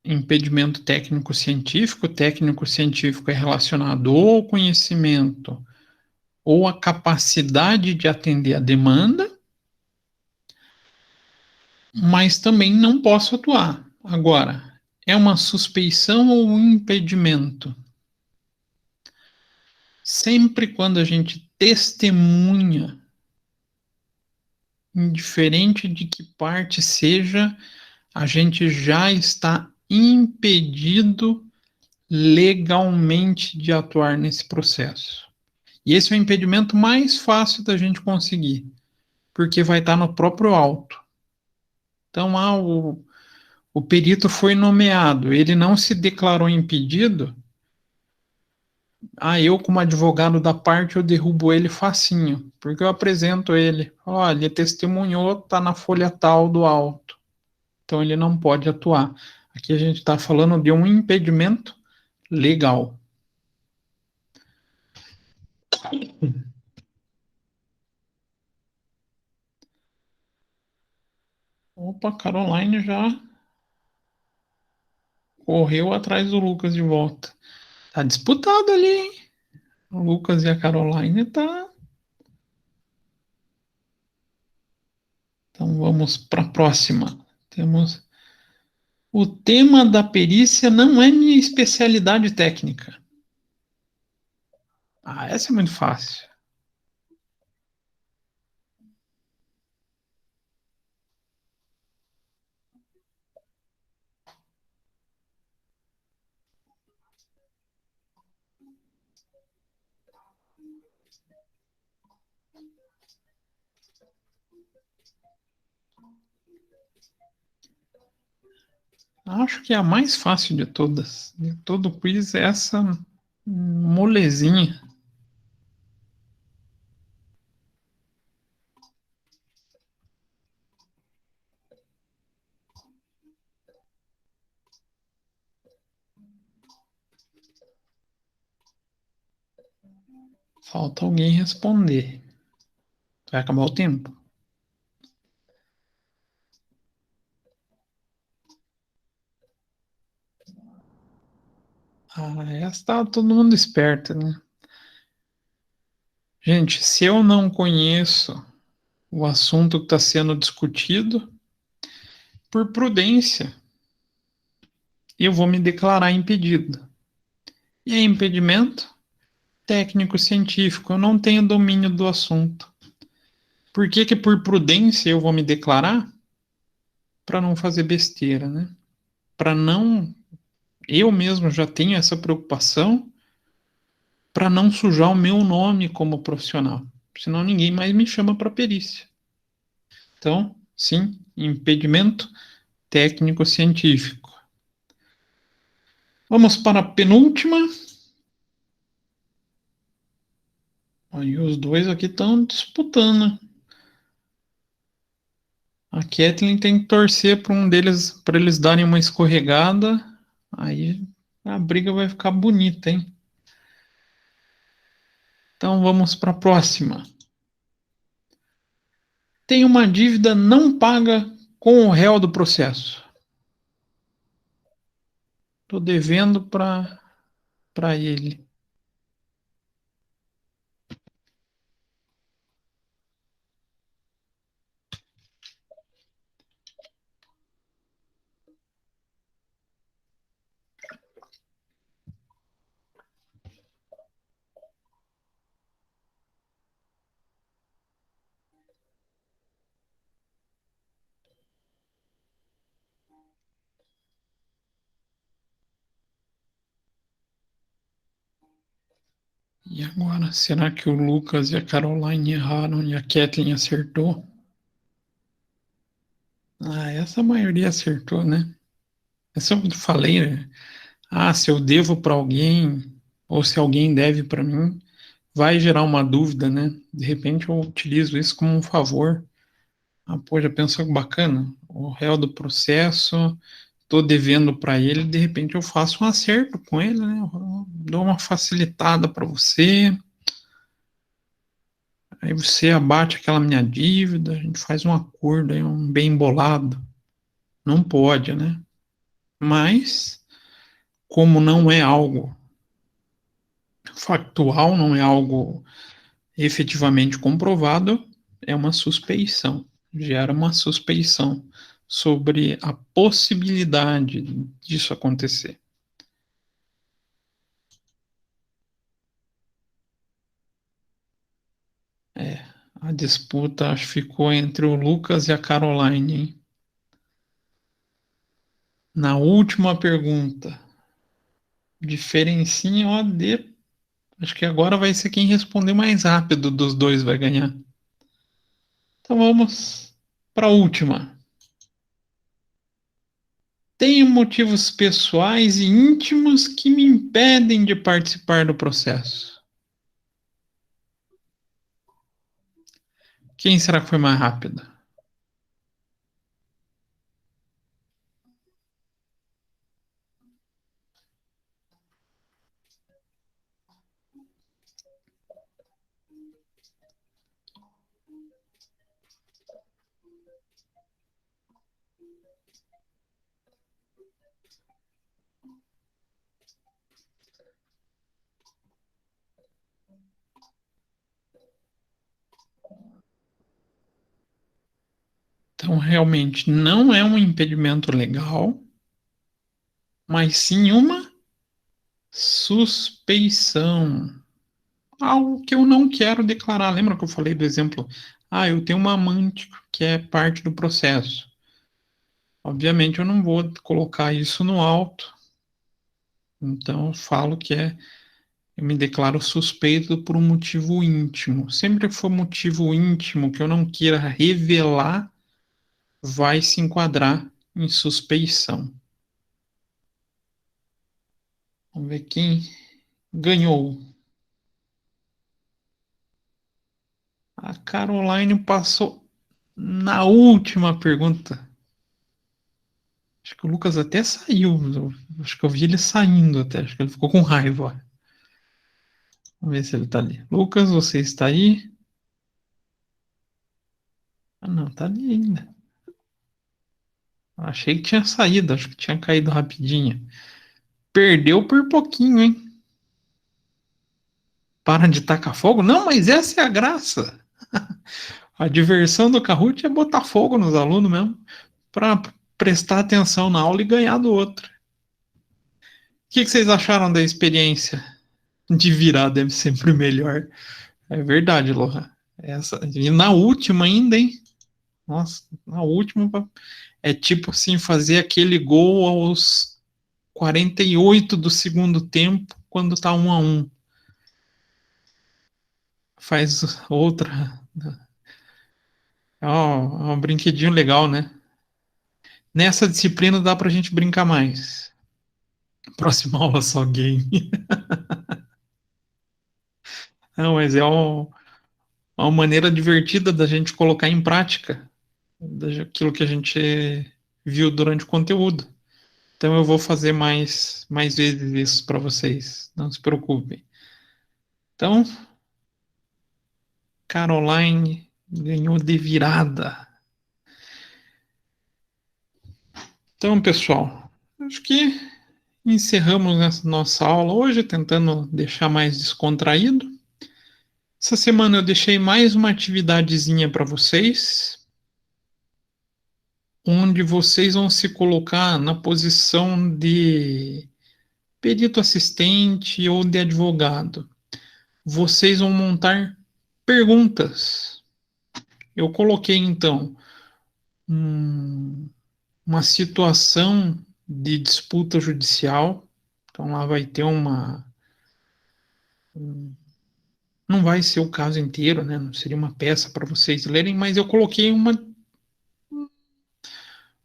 impedimento técnico-científico. Técnico-científico é relacionado ou ao conhecimento ou à capacidade de atender a demanda, mas também não posso atuar. Agora, é uma suspeição ou um impedimento? Sempre quando a gente testemunha, indiferente de que parte seja, a gente já está impedido legalmente de atuar nesse processo. E esse é o impedimento mais fácil da gente conseguir, porque vai estar no próprio auto. Então, o perito foi nomeado, ele não se declarou impedido. Eu, como advogado da parte, eu derrubo ele facinho, porque eu apresento ele. Olha, ele testemunhou, está na folha tal do auto. Então, ele não pode atuar. Aqui a gente está falando de um impedimento legal. Opa, Caroline já correu atrás do Lucas de volta. Tá disputado ali, hein? O Lucas e a Caroline tá. Então vamos para a próxima. Temos o tema da perícia não é minha especialidade técnica. Essa é muito fácil. Acho que é a mais fácil de todas. De todo o quiz é essa molezinha. Falta alguém responder. Vai acabar o tempo. Essa tá todo mundo esperto, né? Gente, se eu não conheço o assunto que está sendo discutido, por prudência, eu vou me declarar impedido. E é impedimento técnico-científico, eu não tenho domínio do assunto. Por que que por prudência eu vou me declarar? Para não fazer besteira, né? Para não... Eu mesmo já tenho essa preocupação para não sujar o meu nome como profissional. Senão ninguém mais me chama para perícia. Então, sim, impedimento técnico-científico. Vamos para a penúltima. Aí os dois aqui estão disputando. A Kathleen tem que torcer para um deles, para eles darem uma escorregada. Aí a briga vai ficar bonita, hein? Então vamos para a próxima. Tem uma dívida não paga com o réu do processo. Estou devendo para ele. E agora, será que o Lucas e a Caroline erraram e a Kathleen acertou? Ah, essa maioria acertou, né? Essa eu falei, né? Ah, se eu devo para alguém, ou se alguém deve para mim, vai gerar uma dúvida, né? De repente eu utilizo isso como um favor. Ah, pô, já pensou que bacana? O réu do processo, tô devendo para ele, de repente eu faço um acerto com ele, né? Eu dou uma facilitada para você, aí você abate aquela minha dívida, a gente faz um acordo aí, um bem bolado. Não pode, né? Mas, como não é algo factual, não é algo efetivamente comprovado, é uma suspeição. Gera uma suspeição sobre a possibilidade disso acontecer. A disputa acho que ficou entre o Lucas e a Caroline, hein? Na última pergunta, diferencinha, ó, acho que agora vai ser quem responder mais rápido dos dois vai ganhar. Então vamos para a última. Tenho motivos pessoais e íntimos que me impedem de participar do processo. Quem será que foi mais rápido? Então, realmente, não é um impedimento legal, mas sim uma suspeição. Algo que eu não quero declarar. Lembra que eu falei do exemplo? Ah, eu tenho uma amante que é parte do processo. Obviamente, eu não vou colocar isso no alto. Então, eu falo que eu me declaro suspeito por um motivo íntimo. Sempre que for motivo íntimo que eu não queira revelar, vai se enquadrar em suspeição. Vamos ver quem ganhou. A Caroline passou na última pergunta. Acho que o Lucas até saiu. Acho que eu vi ele saindo até. Acho que ele ficou com raiva. Vamos ver se ele tá ali. Lucas, você está aí? Ah, não, tá ali ainda. Achei que tinha saído. Acho que tinha caído rapidinho. Perdeu por pouquinho, hein? Para de tacar fogo? Não, mas essa é a graça. A diversão do Kahoot é botar fogo nos alunos mesmo. Para prestar atenção na aula e ganhar do outro. O que vocês acharam da experiência de virar? Deve ser sempre melhor. É verdade, Lohan. E na última ainda, hein? Nossa, na última é tipo assim, fazer aquele gol aos 48 do segundo tempo, quando tá 1-1. Faz outra. É um brinquedinho legal, né? Nessa disciplina dá pra gente brincar mais. Próxima aula só game. Não, mas uma maneira divertida da gente colocar em prática aquilo que a gente viu durante o conteúdo. Então eu vou fazer mais vezes isso para vocês, não se preocupem. Então, Caroline ganhou de virada. Então, pessoal, acho que encerramos essa nossa aula hoje, tentando deixar mais descontraído. Essa semana eu deixei mais uma atividadezinha para vocês, onde vocês vão se colocar na posição de perito assistente ou de advogado. Vocês vão montar perguntas. Eu coloquei então uma situação de disputa judicial. Então lá vai ter Não vai ser o caso inteiro, né? Não seria uma peça para vocês lerem, mas eu coloquei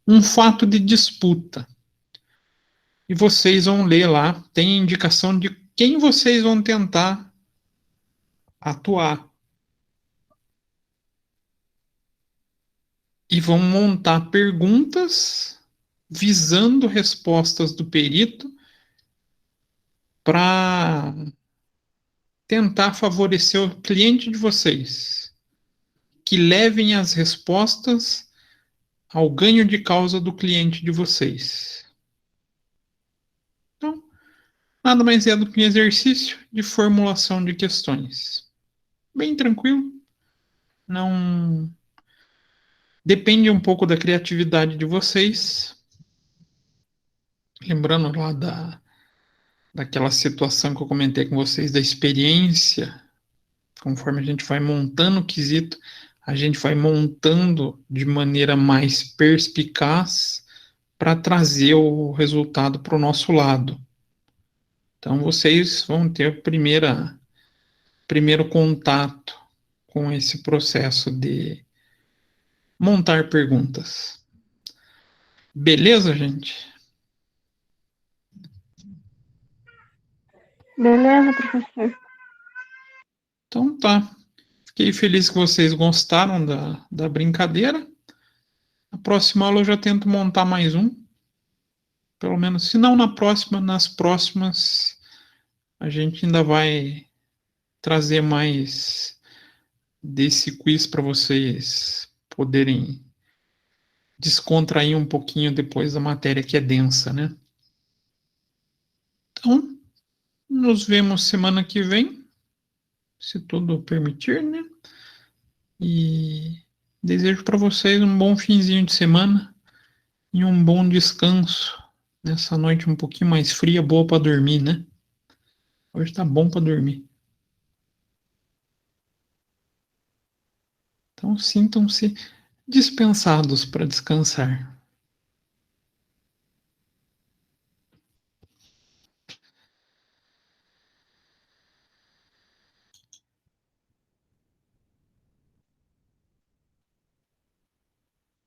um fato de disputa. E vocês vão ler lá, tem indicação de quem vocês vão tentar atuar. E vão montar perguntas visando respostas do perito para tentar favorecer o cliente de vocês, que levem as respostas ao ganho de causa do cliente de vocês. Então, nada mais é do que um exercício de formulação de questões. Bem tranquilo, não depende um pouco da criatividade de vocês. Lembrando lá daquela situação que eu comentei com vocês, da experiência, conforme a gente vai montando o quesito, a gente vai montando de maneira mais perspicaz para trazer o resultado para o nosso lado. Então, vocês vão ter o primeiro contato com esse processo de montar perguntas. Beleza, gente? Beleza, professor. Então tá. Fiquei feliz que vocês gostaram da brincadeira. Na próxima aula eu já tento montar mais um. Pelo menos, se não na próxima, nas próximas a gente ainda vai trazer mais desse quiz para vocês poderem descontrair um pouquinho depois da matéria que é densa, né? Então, nos vemos semana que vem, se tudo permitir, né? E desejo para vocês um bom finzinho de semana e um bom descanso nessa noite um pouquinho mais fria, boa para dormir, né? Hoje tá bom para dormir. Então sintam-se dispensados para descansar.